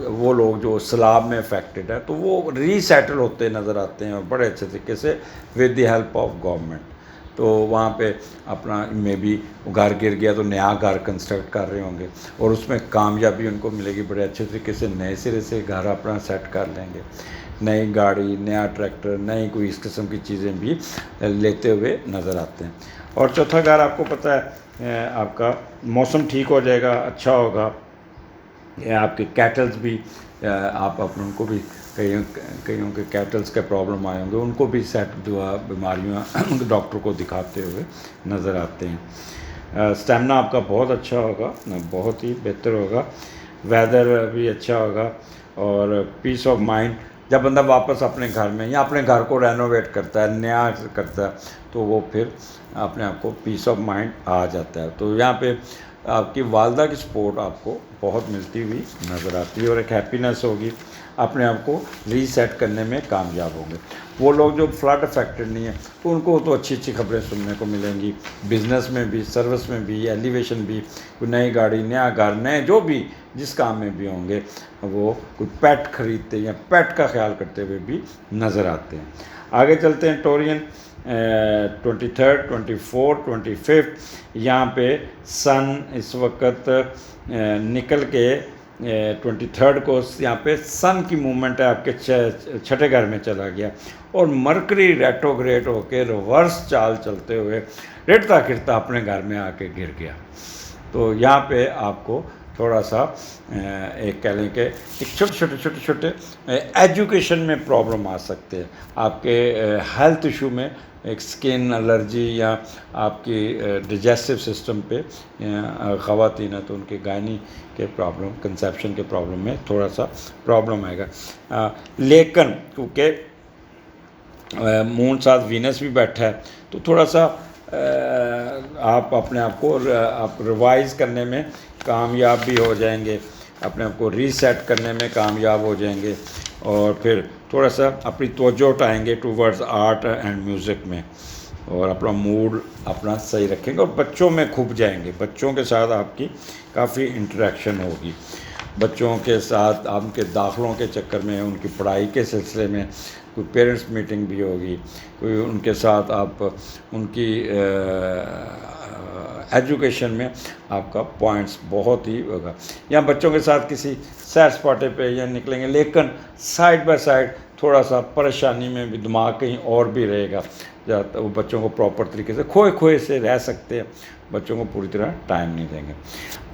وہ لوگ جو سیلاب میں افیکٹڈ ہے, تو وہ ری سیٹل ہوتے نظر آتے ہیں, اور بڑے اچھے طریقے سے with the help of government. تو وہاں پہ اپنا میں بھی گھر گر گیا تو نیا گھر کنسٹرکٹ کر رہے ہوں گے, اور اس میں کامیابی ان کو ملے گی. بڑے اچھے طریقے سے نئے سرے سے گھر اپنا سیٹ کر لیں گے. نئی گاڑی, نیا ٹریکٹر, نئی کوئی اس قسم کی چیزیں بھی لیتے ہوئے نظر آتے ہیں. اور چوتھا گھر آپ کو پتہ ہے, آپ کا موسم ٹھیک ہو جائے گا, اچھا ہوگا. آپ کے کیٹلز بھی, آپ ان کو بھی کئیوں کے کیٹلز کے پرابلم آئے ہوں گے, ان کو بھی سیٹ بیماریاں ڈاکٹر کو دکھاتے ہوئے نظر آتے ہیں. اسٹیمنا آپ کا بہت اچھا ہوگا, بہت ہی بہتر ہوگا. ویدر بھی اچھا ہوگا, اور پیس آف مائنڈ. جب بندہ واپس اپنے گھر میں یا اپنے گھر کو رینوویٹ کرتا ہے, نیا کرتا ہے, تو وہ پھر اپنے آپ کو پیس آف مائنڈ آ جاتا ہے. تو یہاں پہ آپ کی والدہ کی سپورٹ آپ کو بہت ملتی ہوئی نظر آتی ہے اور ایک ہیپینس ہوگی، اپنے آپ کو ری سیٹ کرنے میں کامیاب ہوں گے۔ وہ لوگ جو فلڈ افیکٹڈ نہیں ہیں تو ان کو تو اچھی اچھی خبریں سننے کو ملیں گی، بزنس میں بھی، سروس میں بھی، ایلیویشن بھی، کوئی نئی گاڑی، نیا گھر، نئے جو بھی جس کام میں بھی ہوں گے، وہ کوئی پیٹ خریدتے یا پیٹ کا خیال کرتے ہوئے بھی نظر آتے ہیں۔ آگے چلتے ہیں ٹورین 23rd 24 25 یہاں پہ سن اس وقت نکل کے 23rd کو یہاں پہ سن کی موومنٹ ہے آپ کے چھٹے گھر میں چلا گیا، اور مرکری ریٹروگریڈ ہو کے ریورس چال چلتے ہوئے رٹتا گرتا اپنے گھر میں آ کے گر گیا۔ تو یہاں پہ آپ کو تھوڑا سا ایک کہہ لیں کہ ایک چھوٹے ایجوکیشن میں پرابلم آ سکتے ہیں، آپ کے ہیلتھ ایشو میں ایک سکن الرجی یا آپ کی ڈائجسٹو سسٹم پہ خواتین ہیں تو ان کے گائنی کے پرابلم، کنسیپشن کے پرابلم میں تھوڑا سا پرابلم آئے گا۔ لیکن کیونکہ مون ساتھ وینس بھی بیٹھا ہے تو تھوڑا سا آپ اپنے آپ کو آپ ریوائز کرنے میں کامیاب بھی ہو جائیں گے، اپنے آپ کو ری سیٹ کرنے میں کامیاب ہو جائیں گے، اور پھر تھوڑا سا اپنی توجہ اٹھائیں گے ٹوورڈز آرٹ اینڈ میوزک میں، اور اپنا موڈ اپنا صحیح رکھیں گے اور بچوں میں کھپ جائیں گے۔ بچوں کے ساتھ آپ کی کافی انٹریکشن ہوگی، بچوں کے ساتھ آپ کے داخلوں کے چکر میں، ان کی پڑھائی کے سلسلے میں کوئی پیرنٹس میٹنگ بھی ہوگی، کوئی ان کے ساتھ آپ ان کی ایجوکیشن میں آپ کا پوائنٹس بہت ہی ہوگا، یا بچوں کے ساتھ کسی سیر سپاٹے پہ یا نکلیں گے، لیکن سائڈ بائی سائڈ تھوڑا سا پریشانی میں بھی دماغ کہیں اور بھی رہے گا، وہ بچوں کو پراپر طریقے سے کھوئے سے رہ سکتے ہیں، بچوں کو پوری طرح ٹائم نہیں دیں گے۔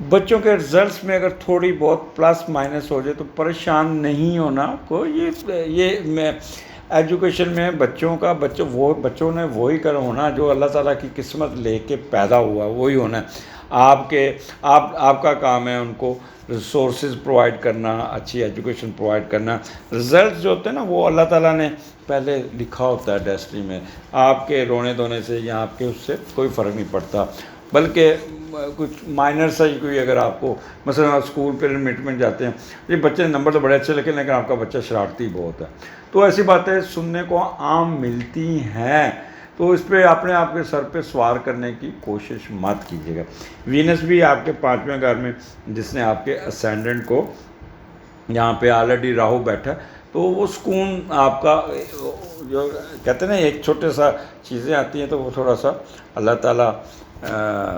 بچوں کے رزلٹس میں اگر تھوڑی بہت پلس مائنس ہو جائے تو پریشان نہیں ہونا کوئی، یہ میں ایجوکیشن میں بچوں نے وہی کر ہونا جو اللہ تعالیٰ کی قسمت لے کے پیدا ہوا، وہی ہونا ہے۔ آپ کا کام ہے ان کو ریسورسز پرووائڈ کرنا، اچھی ایجوکیشن پرووائڈ کرنا۔ رزلٹس جو ہوتے ہیں نا وہ اللہ تعالیٰ نے پہلے لکھا ہوتا ہے ڈیسٹنی میں، آپ کے رونے دھونے سے یا آپ کے اس سے کوئی فرق نہیں پڑتا، بلکہ کچھ مائنر سا ہی کوئی اگر آپ کو مثلا اسکول پیرنٹ میٹنگ جاتے ہیں، یہ بچے نمبر تو بڑے اچھے لیکن آپ کا بچہ شرارتی بہت ہے، تو ایسی باتیں سننے کو عام ملتی ہیں، تو اس پہ اپنے آپ کے سر پہ سوار کرنے کی کوشش مت کیجیے گا۔ وینس بھی آپ کے 5ویں گھر میں، جس نے آپ کے اسینڈنٹ کو یہاں پہ آلریڈی راہو بیٹھا ہے، تو وہ سکون آپ کا جو کہتے ہیں نا ایک چھوٹے سا چیزیں آتی ہیں تو وہ تھوڑا سا اللہ تعالیٰ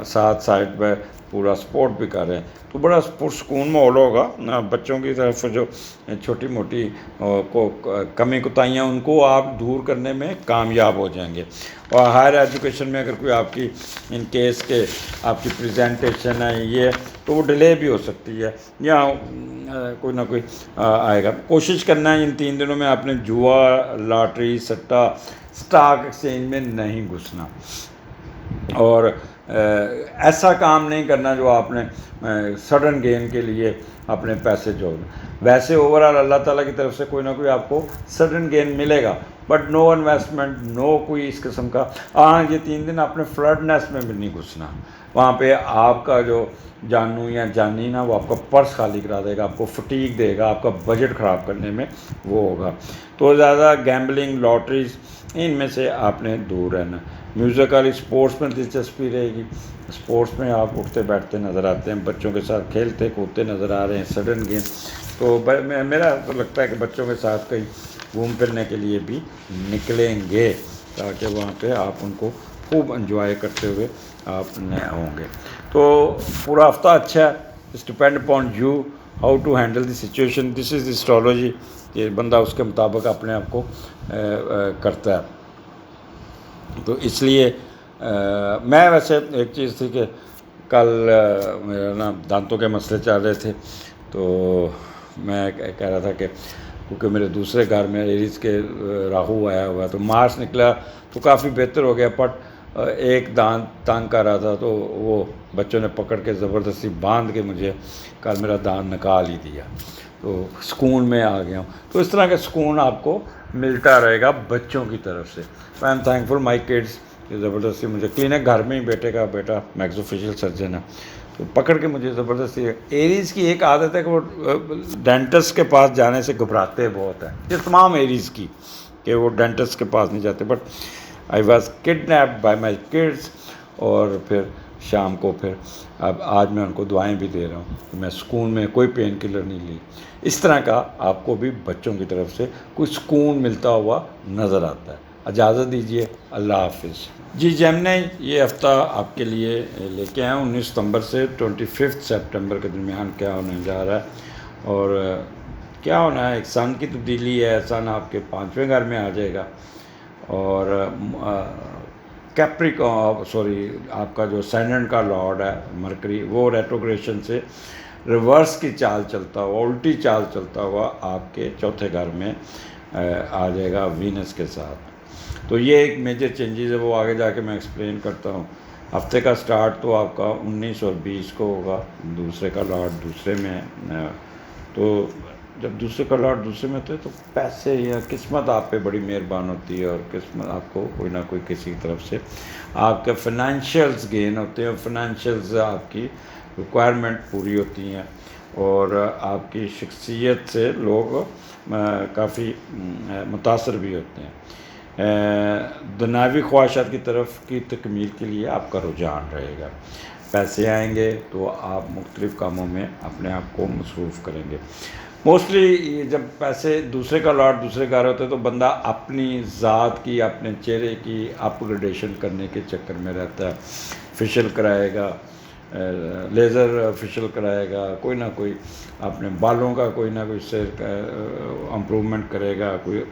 ساتھ سائڈ پہ پورا سپورٹ بھی کر رہے ہیں تو بڑا پرسکون ماحول ہوگا۔ بچوں کی طرف جو چھوٹی موٹی کمی کوتاہیاں ان کو آپ دور کرنے میں کامیاب ہو جائیں گے، اور ہائر ایجوکیشن میں اگر کوئی آپ کی ان کیس کے آپ کی پریزنٹیشن ہے یہ تو وہ ڈیلے بھی ہو سکتی ہے یا کوئی نہ کوئی آئے گا۔ کوشش کرنا ہے ان 3 دنوں میں آپ نے جوا، لاٹری، سٹا، اسٹاک ایکسچینج میں نہیں گھسنا، اور ایسا کام نہیں کرنا جو آپ نے سڈن گین کے لیے اپنے پیسے جوڑ۔ ویسے اوورآل اللہ تعالیٰ کی طرف سے کوئی نہ کوئی آپ کو سڈن گین ملے گا، بٹ نو انویسٹمنٹ، نو کوئی اس قسم کا۔ یہ 3 دن اپنے فلڈنیس میں بھی نہیں گھسنا، وہاں پہ آپ کا جو جانو یا جانی نا وہ آپ کا پرس خالی کرا دے گا، آپ کو فٹیگ دے گا، آپ کا بجٹ خراب کرنے میں وہ ہوگا۔ تو زیادہ گیمبلنگ، لاٹریز ان میں سے آپ نے دور رہنا۔ میوزیکل اسپورٹس میں دلچسپی رہے گی، اسپورٹس میں آپ اٹھتے بیٹھتے نظر آتے ہیں، بچوں کے ساتھ کھیلتے کودتے نظر آ رہے ہیں، سڈن گیم تو میرا تو لگتا ہے کہ بچوں کے ساتھ کہیں گھوم پھرنے کے لیے بھی نکلیں گے تاکہ وہاں پہ آپ ان کو خوب انجوائے کرتے ہوئے آپ نئے ہوں گے۔ تو پورا ہفتہ اچھا ہے، it's depend upon you how to handle the situation, this is the astrology, کہ بندہ اس کے مطابق اپنے آپ کو کرتا ہے۔ تو اس لیے میں ویسے ایک چیز تھی کہ کل میرا نا دانتوں کے مسئلے چل رہے تھے، تو میں کہہ رہا تھا کہ کیونکہ میرے دوسرے گھر میں ایریز کے راہو آیا ہوا تو مارس نکلا تو کافی بہتر ہو گیا، بٹ ایک دانت تنگ کر رہا تھا تو وہ بچوں نے پکڑ کے زبردستی باندھ کے مجھے کل میرا دانت نکال ہی دیا، تو سکون میں آ گیا ہوں۔ تو اس طرح کا سکون آپ کو ملتا رہے گا بچوں کی طرف سے۔ I am thankful my kids کہ زبردستی مجھے کلینک گھر میں ہی، بیٹے کا بیٹا میکسوفیشل سرجن ہے تو پکڑ کے مجھے زبردستی. ایریز کی ایک عادت ہے کہ وہ ڈینٹسٹ کے پاس جانے سے گھبراتے بہت ہیں, یہ تمام ایریز کی, کہ وہ ڈینٹسٹ کے پاس نہیں جاتے. But I was kidnapped by my kids, اور پھر شام کو پھر اب آج میں ان کو دعائیں بھی دے رہا ہوں کہ میں سکون میں کوئی پین کلر نہیں لی. اس طرح کا آپ کو بھی بچوں کی طرف سے کوئی سکون ملتا ہوا نظر آتا ہے. اجازت دیجیے, اللہ حافظ. جی جیمنی, یہ ہفتہ آپ کے لیے لے کے آئے 19 ستمبر سے 25 سپٹمبر کے درمیان کیا ہونے جا رہا ہے, اور کیا ہونا ہے. ایک سن کی تبدیلی ہے, سن آپ کے 5ویں گھر میں آ جائے گا, اور آپ کا جو سینڈ کا لارڈ ہے مرکری, وہ ریٹروگریشن سے ریورس کی چال چلتا ہوا, الٹی چال چلتا ہوا آپ کے 4تھے گھر میں آ جائے گا وینس کے ساتھ. تو یہ ایک میجر چینجز ہے, وہ آگے جا کے میں ایکسپلین کرتا ہوں. ہفتے کا سٹارٹ تو آپ کا 19 اور 20 کو ہوگا, دوسرے کا لارڈ دوسرے میں ہے. تو جب دوسرے کا لارڈ دوسرے میں ہوتا ہے تو پیسے یا قسمت آپ پہ بڑی مہربان ہوتی ہے, اور قسمت آپ کو کوئی نہ کوئی کسی طرف سے آپ کے فائنینشیلز گین ہوتے ہیں, اور فائنینشیلز آپ کی ریکوائرمنٹ پوری ہوتی ہیں, اور آپ کی شخصیت سے لوگ کافی متاثر بھی ہوتے ہیں. دنیاوی خواہشات کی طرف کی تکمیل کے لیے آپ کا رجحان رہے گا. پیسے آئیں گے تو آپ مختلف کاموں میں اپنے آپ کو مصروف کریں گے. موسٹلی جب پیسے دوسرے کا لاٹ دوسرے کا ہوتا ہے تو بندہ اپنی ذات کی, اپنے چہرے کی اپ گریڈیشن کرنے کے چکر میں رہتا ہے. فیشیل کرائے گا, لیزر فیشیل کرائے گا, کوئی نہ کوئی اپنے بالوں کا کوئی نہ کوئی سے امپرومنٹ کرے گا, کوئی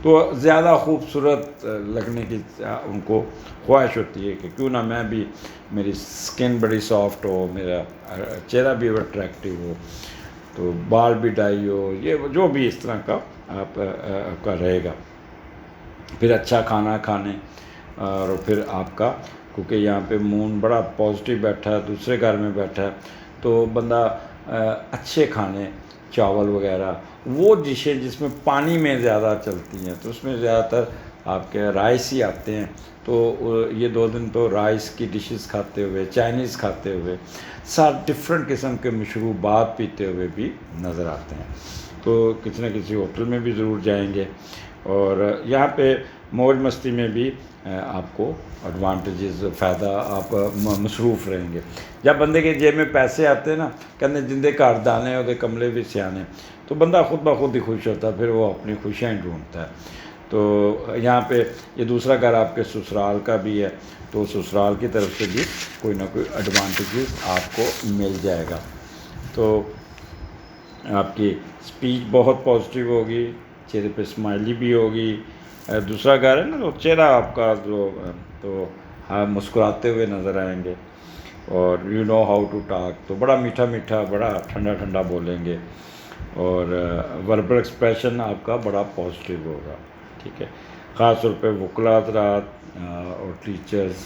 تو زیادہ خوبصورت لگنے کی ان کو خواہش ہوتی ہے کہ کیوں نہ میں بھی, میری سکن بڑی سافٹ ہو, میرا چہرہ بھی اٹریکٹیو ہو, تو بال بھی ڈائی ہو, یہ جو بھی اس طرح کا آپ کا رہے گا. پھر اچھا کھانا کھانے, اور پھر آپ کا, کیونکہ یہاں پہ مون بڑا پازیٹیو بیٹھا ہے, دوسرے گھر میں بیٹھا ہے, تو بندہ اچھے کھانے, چاول وغیرہ, وہ ڈشیں جس میں پانی میں زیادہ چلتی ہیں, تو اس میں زیادہ تر آپ کے رائس ہی آتے ہیں. تو یہ 2 دن تو رائس کی ڈشز کھاتے ہوئے, چائنیز کھاتے ہوئے, سات ڈفرینٹ قسم کے مشروبات پیتے ہوئے بھی نظر آتے ہیں. تو کسی نہ کسی ہوٹل میں بھی ضرور جائیں گے, اور یہاں پہ موج مستی میں بھی آپ کو ایڈوانٹیجز, فائدہ, آپ مصروف رہیں گے. جب بندے کے جیب میں پیسے آتے ہیں نا, کہتے جندے گھر دانے اور کملے بھی سیانے, تو بندہ خود بخود ہی خوش ہوتا ہے, پھر وہ اپنی خوشیاں ہی ڈھونڈتا ہے. تو یہاں پہ یہ دوسرا گھر آپ کے سسرال کا بھی ہے, تو سسرال کی طرف سے بھی کوئی نہ کوئی ایڈوانٹیجز آپ کو مل جائے گا. تو آپ کی اسپیچ بہت پازیٹیو ہوگی, چہرے پہ اسمائلی بھی ہوگی. دوسرا گھر ہے نا, تو چہرہ آپ کا جو, تو مسکراتے ہوئے نظر آئیں گے, اور you know how to talk, تو بڑا میٹھا میٹھا, بڑا ٹھنڈا ٹھنڈا بولیں گے, اور وربل ایکسپریشن آپ کا بڑا پازیٹیو ہوگا. ٹھیک ہے. خاص طور پہ وکلا حضرات اور ٹیچرز,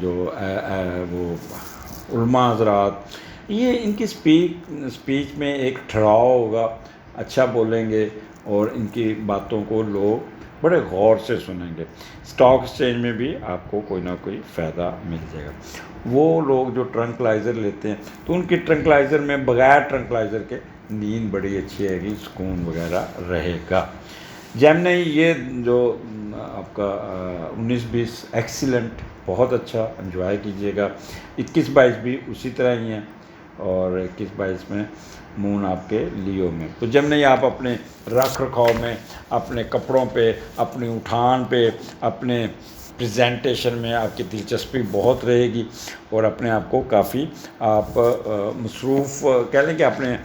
جو وہ علماء حضرات, یہ ان کی اسپیچ میں ایک ٹھہراؤ ہوگا, اچھا بولیں گے, اور ان کی باتوں کو لوگ بڑے غور سے سنیں گے. اسٹاک ایکسچینج میں بھی آپ کو کوئی نہ کوئی فائدہ مل جائے گا. وہ لوگ جو ٹرنکلائزر لیتے ہیں, تو ان کی ٹرنکلائزر میں بغیر ٹرنکلائزر کے نیند بڑی اچھی آئے گی, سکون وغیرہ رہے گا. جیمنی, یہ جو آپ کا 19-20 ایکسیلنٹ, بہت اچھا, انجوائے کیجیے گا. 21-22 بھی اسی طرح ہی ہیں, اور 21-22 میں مون آپ کے لیو میں. تو جیمنی, آپ اپنے رکھ رکھاؤ میں, اپنے کپڑوں پہ, اپنی اٹھان پہ, اپنے پریزنٹیشن میں آپ کی دلچسپی بہت رہے گی, اور اپنے آپ کو کافی آپ مصروف کہہ لیں کہ اپنے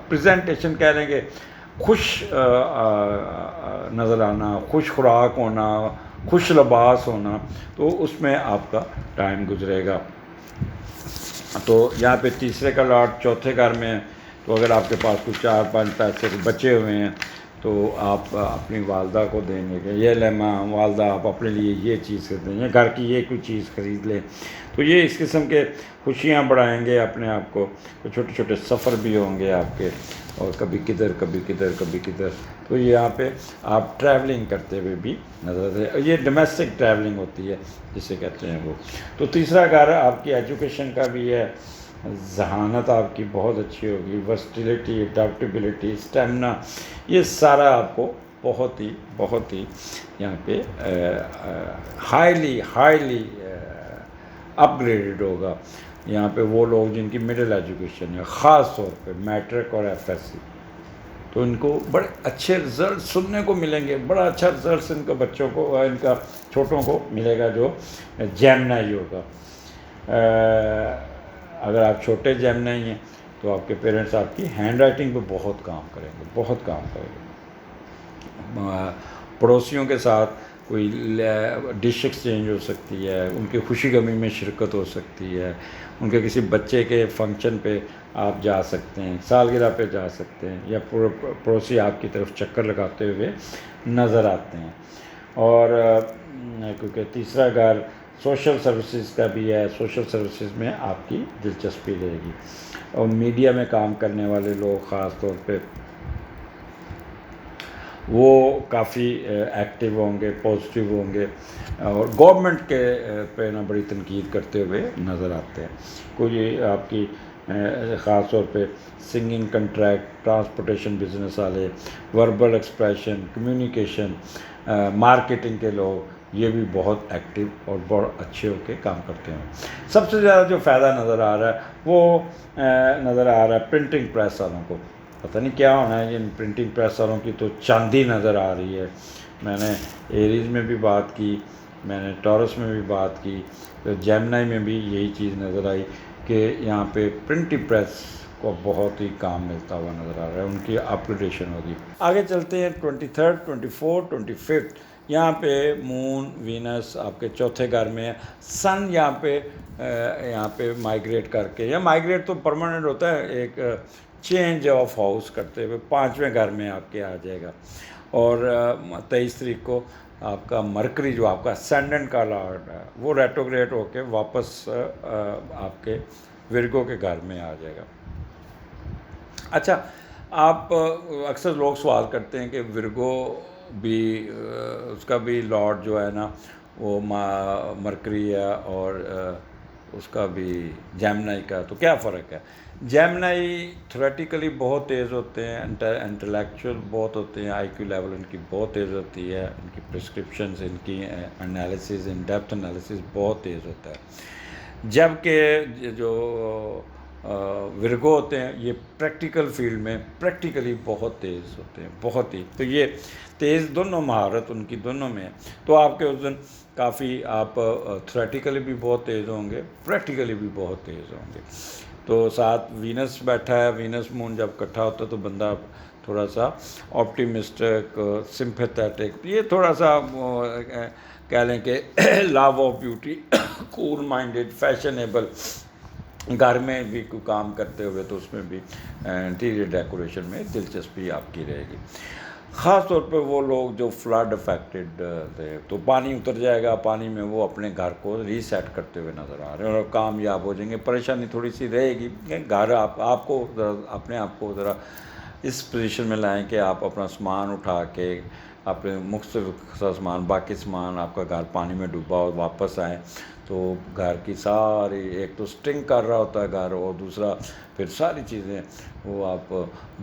پریزنٹیشن کہہ لیں کہ خوش نظر آنا, خوش خوراک ہونا, خوش لباس ہونا, تو اس میں آپ کا ٹائم گزرے گا. تو یہاں پہ تیسرے کا لاٹ 4تھے گھر میں, تو اگر آپ کے پاس کچھ 4-5 پیسے بچے ہوئے ہیں, تو آپ اپنی والدہ کو دیں گے، یہ لے ماں والدہ آپ اپنے لیے یہ چیز خریدیں، یا گھر کی یہ کوئی چیز خرید لیں، تو یہ اس قسم کے خوشیاں بڑھائیں گے اپنے آپ کو. تو چھوٹے چھوٹے سفر بھی ہوں گے آپ کے، اور کبھی کدھر کبھی کدھر کبھی کدھر. تو یہاں پہ آپ ٹریولنگ کرتے ہوئے بھی نظر آتے ہیں. یہ ڈومیسٹک ٹریولنگ ہوتی ہے جسے کہتے ہیں وہ. تو تیسرا گھر آپ کی ایجوکیشن کا بھی ہے. ذہانت آپ کی بہت اچھی ہوگی، ورسٹیلیٹی، اڈاپٹیبلٹی، اسٹیمنا، یہ سارا آپ کو بہت ہی یہاں پہ ہائیلی اپ گریڈڈ ہوگا. یہاں پہ وہ لوگ جن کی مڈل ایجوکیشن ہے، خاص طور پہ میٹرک اور ایف ایس سی، تو ان کو بڑے اچھے رزلٹ سننے کو ملیں گے. بڑا اچھا رزلٹس ان کا بچوں کو، ان کا چھوٹوں کو ملے گا جو جیمنائی ہوگا. اگر آپ چھوٹے جیمنائی ہیں تو آپ کے پیرنٹس آپ کی ہینڈ رائٹنگ پہ بہت کام کریں گے، بہت کام کریں گے. پڑوسیوں کے ساتھ کوئی ڈش ایکسچینج ہو سکتی ہے، ان کی خوشی غمی میں شرکت ہو سکتی ہے، ان کے کسی بچے کے فنکشن پہ آپ جا سکتے ہیں، سالگرہ پہ جا سکتے ہیں، یا پڑوسی آپ کی طرف چکر لگاتے ہوئے نظر آتے ہیں. اور کیونکہ تیسرا گھر سوشل سروسز کا بھی ہے، سوشل سروسز میں آپ کی دلچسپی رہے گی. اور میڈیا میں کام کرنے والے لوگ خاص طور پہ وہ کافی ایکٹیو ہوں گے، پازیٹیو ہوں گے، اور گورنمنٹ کے پہ نا بڑی تنقید کرتے ہوئے نظر آتے ہیں. کوئی آپ کی خاص طور پہ سنگنگ کنٹریکٹ، ٹرانسپورٹیشن بزنس والے، وربل ایکسپریشن، کمیونیکیشن، مارکیٹنگ کے لوگ، یہ بھی بہت ایکٹیو اور بہت اچھے ہو کے کام کرتے ہیں. سب سے زیادہ جو فائدہ نظر آ رہا ہے وہ نظر آ رہا ہے پرنٹنگ پریس والوں کو. پتہ نہیں کیا ہونا ہے ان پرنٹنگ پریس والوں کی، تو چاندی نظر آ رہی ہے. میں نے ایریز میں بھی بات کی، میں نے ٹورس میں بھی بات کی، تو جیمنائی میں بھی یہی چیز نظر آئی کہ یہاں پہ پرنٹنگ پریس کو بہت ہی کام ملتا ہوا نظر آ رہا ہے، ان کی اپگریڈیشن ہوگی. آگے چلتے ہیں 23rd 24 25. یہاں پہ مون وینس آپ کے چوتھے گھر میں ہے. سن یہاں پہ مائیگریٹ کر کے، یا مائیگریٹ تو پرماننٹ ہوتا ہے، ایک چینج آف ہاؤس کرتے ہوئے 5ویں گھر میں آپ کے آ جائے گا. اور 23 تاریخ کو آپ کا مرکری جو آپ کا اسینڈنٹ کا لارڈ ہے وہ ریٹروگریڈ ہو کے واپس آپ کے ورگو کے گھر میں آ جائے گا. اچھا، آپ اکثر لوگ سوال کرتے ہیں کہ ورگو بھی اس کا بھی لارڈ جو ہے نا وہ مرکری ہے، اور اس کا بھی جیمنائی کا، تو کیا فرق ہے؟ جیمنائی تھیوریٹیکلی بہت تیز ہوتے ہیں، انٹلیکچوئل بہت ہوتے ہیں، آئی کیو لیول ان کی بہت تیز ہوتی ہے، ان کی پرسکرپشنز، ان کی انالیسز، ان ڈیپتھ انالیسز بہت تیز ہوتا ہے. جبکہ جو ورگو ہوتے ہیں یہ پریکٹیکل فیلڈ میں پریکٹیکلی بہت تیز ہوتے ہیں، بہت ہی. تو یہ تیز دونوں مہارت ان کی دونوں میں ہے. تو آپ کے اس دن کافی آپ تھیوریٹیکلی بھی بہت تیز ہوں گے، پریکٹیکلی بھی بہت تیز ہوں گے. تو ساتھ وینس بیٹھا ہے، وینس مون جب اکٹھا ہوتا ہے تو بندہ تھوڑا سا آپٹیمسٹک، سمپیتھیٹک، یہ تھوڑا سا کہہ لیں کہ love of beauty, cool minded, fashionable. گھر میں بھی کوئی کام کرتے ہوئے تو اس میں بھی انٹیریئر ڈیکوریشن میں دلچسپی آپ کی رہے گی. خاص طور پہ وہ لوگ جو فلڈ افیکٹڈ تھے، تو پانی اتر جائے گا، پانی میں وہ اپنے گھر کو ری سیٹ کرتے ہوئے نظر آ رہے ہیں اور کامیاب ہو جائیں گے. پریشانی تھوڑی سی رہے گی کہ گھر آپ کو اپنے آپ کو ذرا اس پوزیشن میں لائیں کہ آپ اپنا سامان اٹھا کے، اپنے مختلف سامان، باقی سامان آپ کا گھر پانی میں ڈوبا اور واپس آئیں تو گھر کی ساری، ایک تو سٹنک کر رہا ہوتا ہے گھر، اور دوسرا پھر ساری چیزیں وہ آپ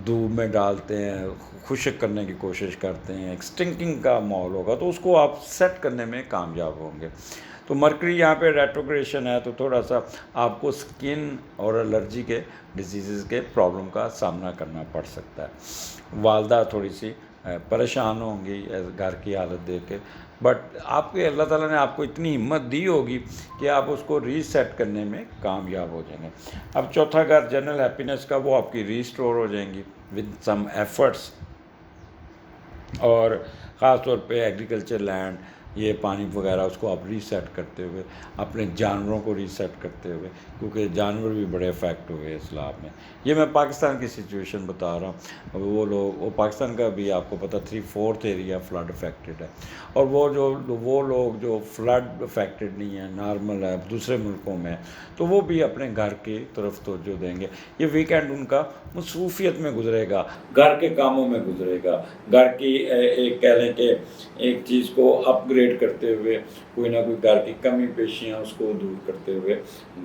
دھوپ میں ڈالتے ہیں، خشک کرنے کی کوشش کرتے ہیں، ایک سٹنکنگ کا ماحول ہوگا، تو اس کو آپ سیٹ کرنے میں کامیاب ہوں گے. تو مرکری یہاں پہ ریٹروگریشن ہے تو تھوڑا سا آپ کو سکن اور الرجی کے ڈیزیزز کے پرابلم کا سامنا کرنا پڑ سکتا ہے. والدہ تھوڑی سی پریشان ہوں گی گھر کی حالت دیکھ کے، بٹ آپ کے اللہ تعالیٰ نے آپ کو اتنی ہمت دی ہوگی کہ آپ اس کو ری سیٹ کرنے میں کامیاب ہو جائیں گے. اب چوتھا گھر جنرل ہیپینس کا، وہ آپ کی ریسٹور ہو جائیں گی ود سم ایفرٹس. اور خاص طور پہ ایگریکلچر لینڈ، یہ پانی وغیرہ اس کو آپ ریسیٹ کرتے ہوئے اپنے جانوروں کو ریسیٹ کرتے ہوئے، کیونکہ جانور بھی بڑے افیکٹ ہوئے اس سیلاب میں. یہ میں پاکستان کی سچویشن بتا رہا ہوں. وہ پاکستان کا بھی آپ کو پتہ 3/4 ایریا فلڈ افیکٹڈ ہے، اور وہ لوگ جو فلڈ افیکٹڈ نہیں ہیں، نارمل ہے، دوسرے ملکوں میں، تو وہ بھی اپنے گھر کی طرف توجہ دیں گے. یہ ویکینڈ ان کا مصروفیت میں گزرے گا، گھر کے کاموں میں گزرے گا، گھر کی ایک کہہ لیں کہ ایک چیز کو اپ گریڈ کرتے ہوئے، کوئی نہ کوئی گھر کی کمی پیشیاں اس کو دور کرتے ہوئے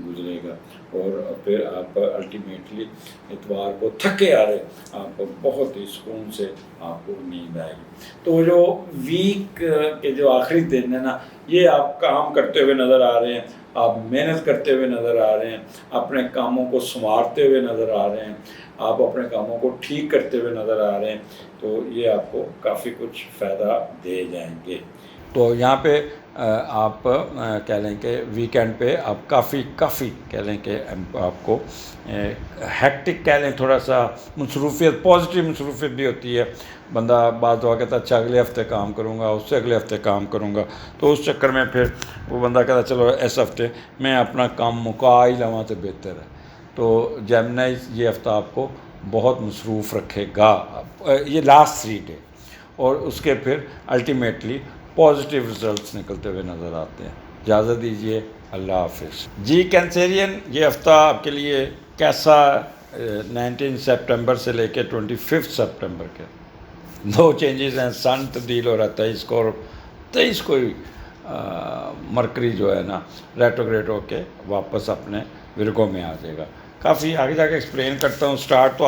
گزرے گا. اور پھر آپ الٹیمیٹلی اتوار کو تھکے آ رہے آپ بہت ہی سکون سے آپ کو نیند آئے گی. تو جو ویک کے جو آخری دن ہے نا، یہ آپ کام کرتے ہوئے نظر آ رہے ہیں، آپ محنت کرتے ہوئے نظر آ رہے ہیں، اپنے کاموں کو سنوارتے ہوئے نظر آ رہے ہیں، آپ اپنے کاموں کو ٹھیک کرتے ہوئے نظر آ رہے ہیں. تو یہ آپ کو کافی کچھ فائدہ دے جائیں گے. تو یہاں پہ آپ کہہ لیں کہ ویکینڈ پہ آپ کافی کہہ لیں کہ آپ کو ہیکٹک کہہ لیں، تھوڑا سا مصروفیت، پازیٹیو مصروفیت بھی ہوتی ہے. بندہ بعض دفعہ کہتا ہے اچھا اگلے ہفتے کام کروں گا، اس سے اگلے ہفتے کام کروں گا، تو اس چکر میں پھر وہ بندہ کہتا ہے چلو اس ہفتے میں اپنا کام مکا ہی لواں تو بہتر ہے. تو جیمنائی یہ ہفتہ آپ کو بہت مصروف رکھے گا، یہ لاسٹ 3 ڈے، اور اس کے پھر الٹیمیٹلی پازیٹیو رزلٹس نکلتے ہوئے نظر آتے ہیں. اجازت دیجیے، اللہ حافظ. جی کینسیرین، یہ ہفتہ آپ کے لیے کیسا؟ 19 سپٹمبر سے لے کے 25 سپٹمبر کے 2 چینجز ہیں. سن تبدیل ہو رہا ہے 23 کو، اور 23 کو ہی مرکری جو ہے نا ریٹروگریڈ ہو کے واپس اپنے ورگو میں آ جائے گا. کافی آگے جا کے ایکسپلین کرتا ہوں. سٹارٹ تو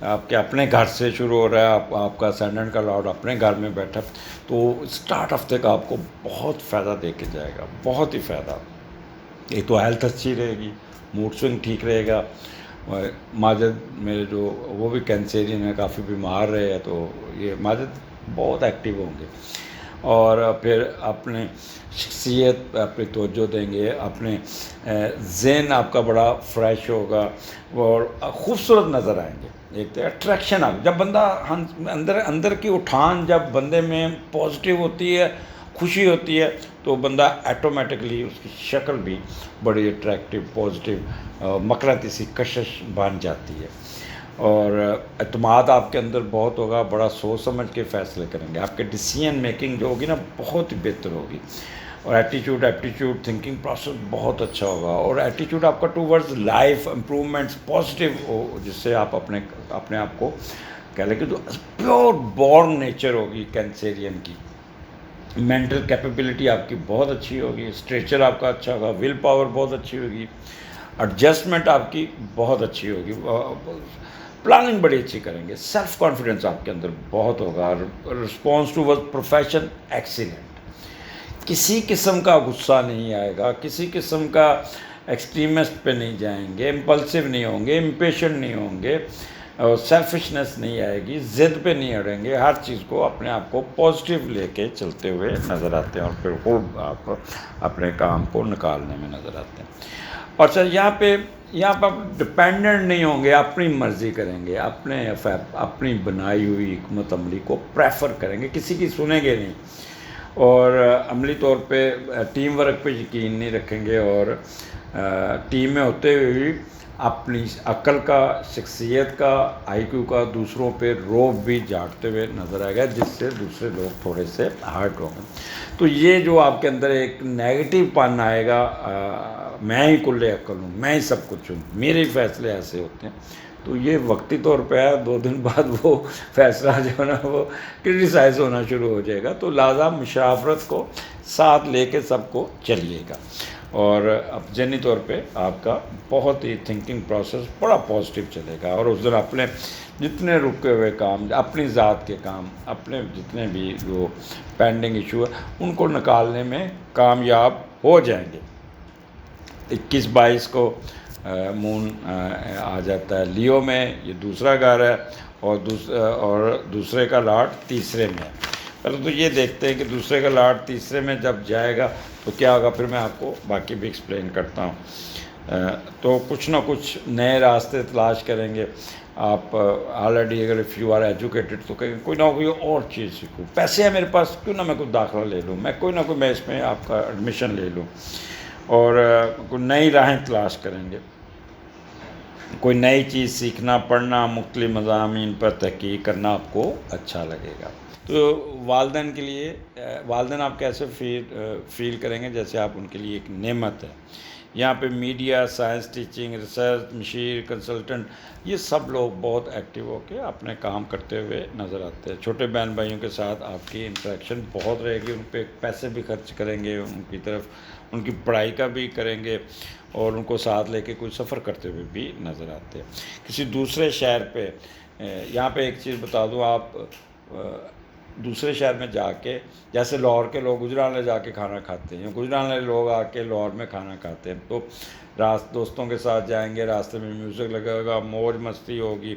آپ کے اپنے گھر سے شروع ہو رہا ہے. آپ کا اسینڈنٹ کا لارڈ اپنے گھر میں بیٹھا، تو سٹارٹ ہفتے کا آپ کو بہت فائدہ دے کے جائے گا، بہت ہی فائدہ. ایک تو ہیلتھ اچھی رہے گی، موڈ سوئنگ ٹھیک رہے گا. ماجد میرے جو وہ بھی کینسیرین ہے، کافی بیمار رہے ہیں، تو یہ ماجد بہت ایکٹیو ہوں گے. اور پھر اپنے شخصیت اپنی توجہ دیں گے، اپنے ذہن آپ کا بڑا فریش ہوگا اور خوبصورت نظر آئیں گے. ایک تو اٹریکشن جب بندہ اندر کی اٹھان جب بندے میں پازیٹیو ہوتی ہے، خوشی ہوتی ہے، تو بندہ ایٹومیٹکلی اس کی شکل بھی بڑی اٹریکٹیو، پازیٹیو، مقناطیسی کشش بن جاتی ہے. اور اعتماد آپ کے اندر بہت ہوگا، بڑا سوچ سمجھ کے فیصلے کریں گے. آپ کے ڈیسیژن میکنگ جو ہوگی نا بہت ہی بہتر ہوگی. اور ایپٹیچیوڈ تھنکنگ پروسیس بہت اچھا ہوگا. اور ایٹیچیوڈ آپ کا ٹوورڈز لائف امپرومنٹس پازیٹیو ہو، جس سے آپ اپنے آپ کو کہہ لیں کہ جو پیور بورن نیچر ہوگی کینسیرین کی، مینٹل کیپیبلٹی آپ کی بہت اچھی ہوگی، اسٹریچر آپ کا اچھا ہوگا، ول پاور بہت اچھی ہوگی، ایڈجسٹمنٹ آپ کی بہت اچھی ہوگی، پلاننگ بڑی اچھی کریں گے، سیلف کانفیڈنس آپ کے اندر بہت ہوگا، response to word profession excellent. کسی قسم کا غصہ نہیں آئے گا، کسی قسم کا ایکسٹریمسٹ پہ نہیں جائیں گے، امپلسو نہیں ہوں گے، امپیشنٹ نہیں ہوں گے، اور سیلفشنس نہیں آئے گی، ضد پہ نہیں اڑیں گے. ہر چیز کو اپنے آپ کو پازیٹیو لے کے چلتے ہوئے نظر آتے ہیں، اور پھر خوب آپ اپنے کام کو نکالنے میں نظر آتے ہیں. اور سر یہاں پہ آپ ڈپینڈنٹ نہیں ہوں گے، اپنی مرضی کریں گے، اپنی بنائی ہوئی حکمت عملی کو پریفر کریں گے، کسی کی سنیں گے نہیں. اور عملی طور پہ ٹیم ورک پہ یقین نہیں رکھیں گے، اور ٹیم میں ہوتے ہوئے بھی اپنی عقل کا، شخصیت کا، آئی کیو کا دوسروں پہ روب بھی جھاڑتے ہوئے نظر آئے گا، جس سے دوسرے لوگ تھوڑے سے ہرٹ ہوں گے. تو یہ جو آپ کے اندر ایک نیگیٹو پن آئے گا، میں ہی کل عقل ہوں، میں ہی سب کچھ ہوں، میرے ہی فیصلے ایسے ہوتے ہیں، تو یہ وقتی طور پہ ہے. 2 دن بعد وہ فیصلہ جو ہے نا وہ کرٹیسائز ہونا شروع ہو جائے گا. تو لہٰذا مشاورت کو ساتھ لے کے سب کو چلیے گا. اور اب ذہنی طور پہ آپ کا بہت ہی تھنکنگ پروسیس بڑا پازیٹیو چلے گا. اور اس دن اپنے جتنے رکے ہوئے کام، اپنی ذات کے کام، اپنے جتنے بھی جو پینڈنگ ایشو ہے ان کو نکالنے میں کامیاب ہو جائیں گے. 21-22 کو مون آ جاتا ہے لیو میں، یہ دوسرا گھر ہے، اور دوسرے کا لاٹ تیسرے میں ہے. پہلے تو یہ دیکھتے ہیں کہ دوسرے کا لاٹ تیسرے میں جب جائے گا تو کیا ہوگا، پھر میں آپ کو باقی بھی ایکسپلین کرتا ہوں. تو کچھ نہ کچھ نئے راستے تلاش کریں گے آپ. آلریڈی اگر اف یو آر ایجوکیٹڈ تو کہیں کوئی نہ کوئی اور چیز سیکھوں. پیسے ہیں میرے پاس، کیوں نہ میں کوئی داخلہ لے لوں، میں کوئی نہ کوئی میں اس میں آپ کا ایڈمیشن لے لوں. اور کوئی نئی راہیں تلاش کریں گے، کوئی نئی چیز سیکھنا، پڑھنا، مختلف مضامین پر تحقیق کرنا آپ کو اچھا لگے گا. تو والدین کے لیے، والدین آپ کیسے فیل کریں گے؟ جیسے آپ ان کے لیے ایک نعمت ہے. یہاں پہ میڈیا، سائنس، ٹیچنگ، ریسرچ، مشیر، کنسلٹنٹ، یہ سب لوگ بہت ایکٹیو ہو کے اپنے کام کرتے ہوئے نظر آتے ہیں. چھوٹے بہن بھائیوں کے ساتھ آپ کی انٹریکشن بہت رہے گی، ان پہ پیسے بھی خرچ کریں گے، ان کی طرف ان کی پڑھائی کا بھی کریں گے، اور ان کو ساتھ لے کے کوئی سفر کرتے ہوئے بھی نظر آتے ہیں. کسی دوسرے شہر پہ، یہاں پہ ایک چیز بتا دوں، آپ دوسرے شہر میں جا کے، جیسے لاہور کے لوگ گجرانلے جا کے کھانا کھاتے ہیں، گجرانلے لوگ آ کے لاہور میں کھانا کھاتے ہیں، تو دوستوں کے ساتھ جائیں گے، راستے میں میوزک لگے گا، موج مستی ہوگی،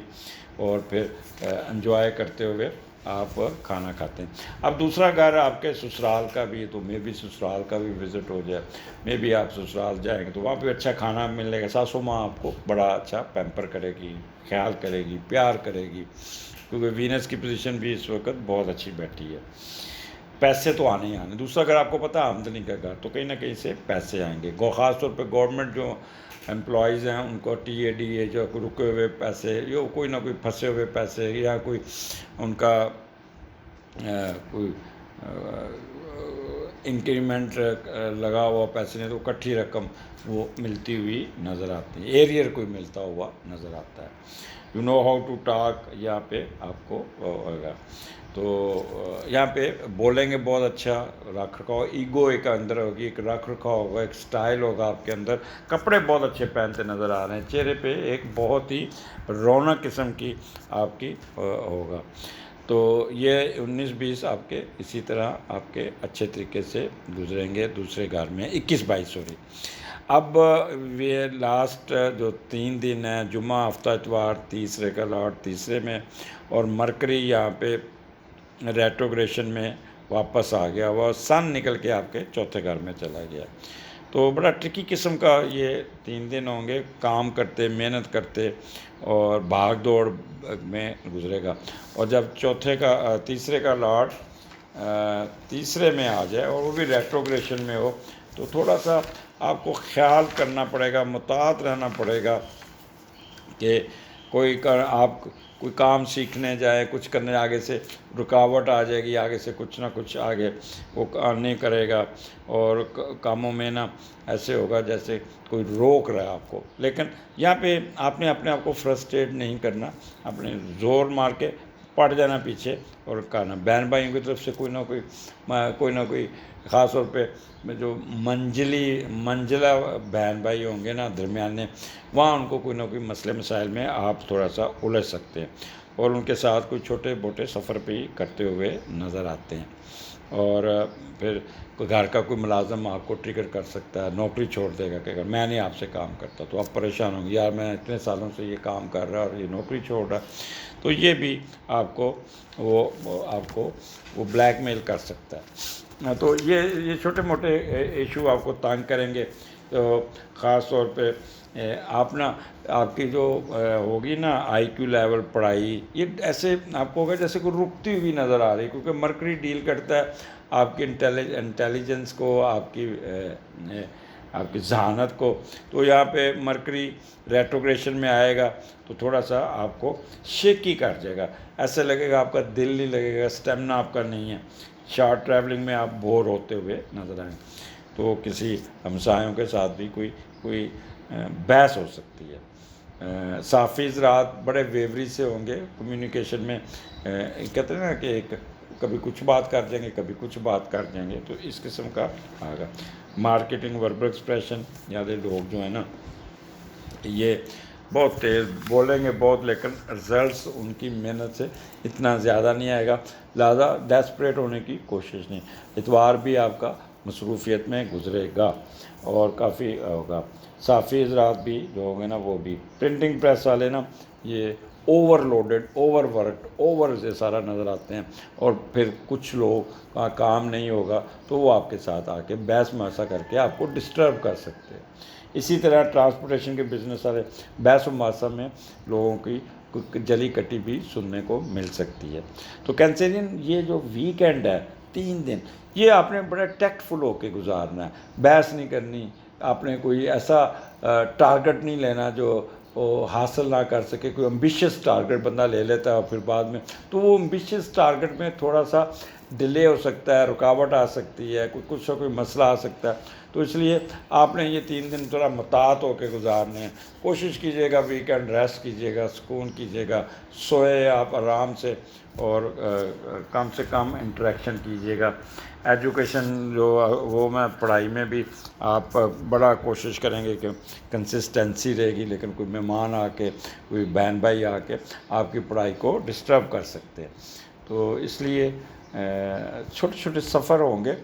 اور پھر انجوائے کرتے ہوئے آپ کھانا کھاتے ہیں. اب دوسرا گھر آپ کے سسرال کا بھی، تو میں بھی سسرال کا بھی وزٹ ہو جائے، میں بھی آپ سسرال جائیں گے تو وہاں پہ اچھا کھانا ملے گا. ساسو ماں آپ کو بڑا اچھا پیمپر کرے گی، خیال کرے گی، پیار کرے گی، کیونکہ وینس کی پوزیشن بھی اس وقت بہت اچھی بیٹھی ہے. پیسے تو آنے ہی آنے. دوسرا اگر آپ کو پتہ آمدنی کا گھر، تو کہیں نہ کہیں سے پیسے آئیں گے. خاص طور پہ گورنمنٹ جو امپلائیز ہیں، ان کو ٹی اے ڈی اے جو رکے ہوئے پیسے، یا کوئی نہ کوئی پھنسے ہوئے پیسے، یا کوئی ان کا کوئی انکریمنٹ لگا ہوا پیسے نہیں، تو اکٹھی رقم وہ ملتی ہوئی نظر آتی ہے. ایریئر کوئی ملتا ہوا نظر آتا ہے. You know how to talk, یہاں پہ آپ کو ہوگا. تو یہاں پہ بولیں گے بہت اچھا، رکھ رکھاؤ، ایگو ایک اندر ہوگی، ایک رکھ رکھاؤ ہوگا، ایک سٹائل ہوگا آپ کے اندر. کپڑے بہت اچھے پہنتے نظر آ رہے ہیں، چہرے پہ ایک بہت ہی رونق قسم کی آپ کی ہوگا. تو یہ 19-20 آپ کے اسی طرح آپ کے اچھے طریقے سے گزریں گے. دوسرے گھر میں 21-22 سوری. اب یہ لاسٹ جو 3 دن ہیں، جمعہ، ہفتہ، اتوار، تیسرے کا لاٹ تیسرے میں، اور مرکری یہاں پہ ریٹروگریشن میں واپس آ گیا ہوا، سن نکل کے آپ کے چوتھے گھر میں چلا گیا. تو بڑا ٹرکی قسم کا یہ 3 دن ہوں گے. کام کرتے، محنت کرتے، اور بھاگ دوڑ میں گزرے گا. اور جب تیسرے کا لاٹ تیسرے میں آ جائے، اور وہ بھی ریٹروگریشن میں ہو، تو تھوڑا سا آپ کو خیال کرنا پڑے گا، محتاط رہنا پڑے گا کہ آپ کوئی کام سیکھنے جائے، کچھ کرنے، آگے سے رکاوٹ آ جائے گی، آگے سے کچھ نہ کچھ آگے وہ نہیں کرے گا، اور کاموں میں نا ایسے ہوگا جیسے کوئی روک رہا ہے آپ کو. لیکن یہاں پہ آپ نے اپنے آپ کو فرسٹریٹ نہیں کرنا، اپنے زور مار کے پڑ جانا پیچھے اور کہنا. بہن بھائیوں کی طرف سے کوئی نہ کوئی خاص طور پہ جو منزلہ بہن بھائی ہوں گے نا درمیانے، وہاں ان کو کوئی نہ کوئی مسئلے مسائل میں آپ تھوڑا سا الجھ سکتے ہیں، اور ان کے ساتھ کوئی چھوٹے موٹے سفر پہ ہی کرتے ہوئے نظر آتے ہیں. اور پھر کوئی گھر کا کوئی ملازم آپ کو ٹریگر کر سکتا ہے، نوکری چھوڑ دے گا کہ اگر میں نہیں آپ سے کام کرتا، تو آپ پریشان ہوں گے، یار میں اتنے سالوں سے یہ کام کر رہا اور یہ نوکری چھوڑ رہا. تو یہ بھی آپ کو وہ بلیک میل کر سکتا ہے. تو یہ چھوٹے موٹے ایشو آپ کو تنگ کریں گے. تو خاص طور پہ آپ کی جو ہوگی نا آئی کیو لیول پڑھائی، یہ ایسے آپ کو ہوگا جیسے کوئی رکتی ہوئی نظر آ رہی، کیونکہ مرکری ڈیل کرتا ہے آپ کی انٹیلیجنس کو، آپ کی ذہانت کو. تو یہاں پہ مرکری ریٹروگریشن میں آئے گا تو تھوڑا سا آپ کو شیکی کر جائے گا، ایسے لگے گا آپ کا دل نہیں لگے گا، اسٹیمنا آپ کا نہیں ہے، شارٹ ٹریولنگ میں آپ بور ہوتے ہوئے نظر آئیں. تو کسی ہمسایوں کے ساتھ بھی کوئی بحث ہو سکتی ہے. صافی زراعت بڑے ویوری سے ہوں گے کمیونیکیشن میں. کہتے ہیں نا کہ کبھی کچھ بات کر جائیں گے، کبھی کچھ بات کر جائیں گے، تو اس قسم کا آگا. مارکیٹنگ، وربل ایکسپریشن، یاد لوگ جو ہیں نا یہ بہت تیز بولیں گے بہت، لیکن رزلٹس ان کی محنت سے اتنا زیادہ نہیں آئے گا، لہٰذا ڈیسپریٹ ہونے کی کوشش نہیں. اتوار بھی آپ کا مصروفیت میں گزرے گا اور کافی ہوگا. صافی حضرات بھی جو ہوں گے نا، وہ بھی پرنٹنگ پریس والے نا، یہ over loaded, over worked, over سے سارا نظر آتے ہیں. اور پھر کچھ لوگ کا کام نہیں ہوگا تو وہ آپ کے ساتھ آ کے بحث مباحثہ کر کے آپ کو ڈسٹرب کر سکتے ہیں. اسی طرح ٹرانسپورٹیشن کے بزنس والے بحث و مباحثہ میں لوگوں کی جلی کٹی بھی سننے کو مل سکتی ہے۔ تو کینسرین یہ جو ویکینڈ ہے 3 دن، یہ آپ نے بڑا ٹیکٹ فل ہو کے گزارنا ہے، بحث نہیں کرنی، آپ نے کوئی ایسا ٹارگٹ نہیں لینا جو وہ حاصل نہ کر سکے۔ کوئی امبیشیس ٹارگٹ بندہ لے لیتا ہے اور پھر بعد میں تو وہ امبیشیس ٹارگٹ میں تھوڑا سا ڈیلے ہو سکتا ہے، رکاوٹ آ سکتی ہے، کچھ نہ کوئی مسئلہ آ سکتا ہے۔ تو اس لیے آپ نے یہ 3 دن تھوڑا محتاط ہو کے گزارنے ہیں۔ کوشش کیجیے گا ویکینڈ ریسٹ کیجیے گا، سکون کیجیے گا، سوئے آپ آرام سے کم انٹریکشن کیجیے گا۔ ایجوکیشن جو وہ میں پڑھائی میں بھی آپ بڑا کوشش کریں گے کہ کنسسٹنسی رہے گی، لیکن کوئی مہمان آ کے، کوئی بہن بھائی آ کے آپ کی پڑھائی کو ڈسٹرب کر سکتے ہیں۔ تو اس لیے چھوٹے چھوٹے سفر ہوں گے،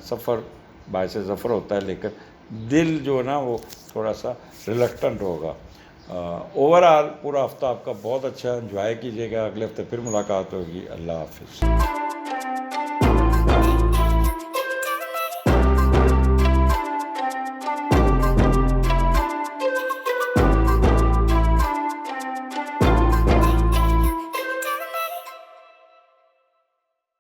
سفر باعث ظفر ہوتا ہے، لیکن دل جو ہے نا وہ تھوڑا سا ریلکٹنٹ ہوگا۔ اوورآل پورا ہفتہ آپ کا بہت اچھا انجوائے کیجیے گا۔ اگلے ہفتے پھر ملاقات ہوگی۔ اللہ حافظ۔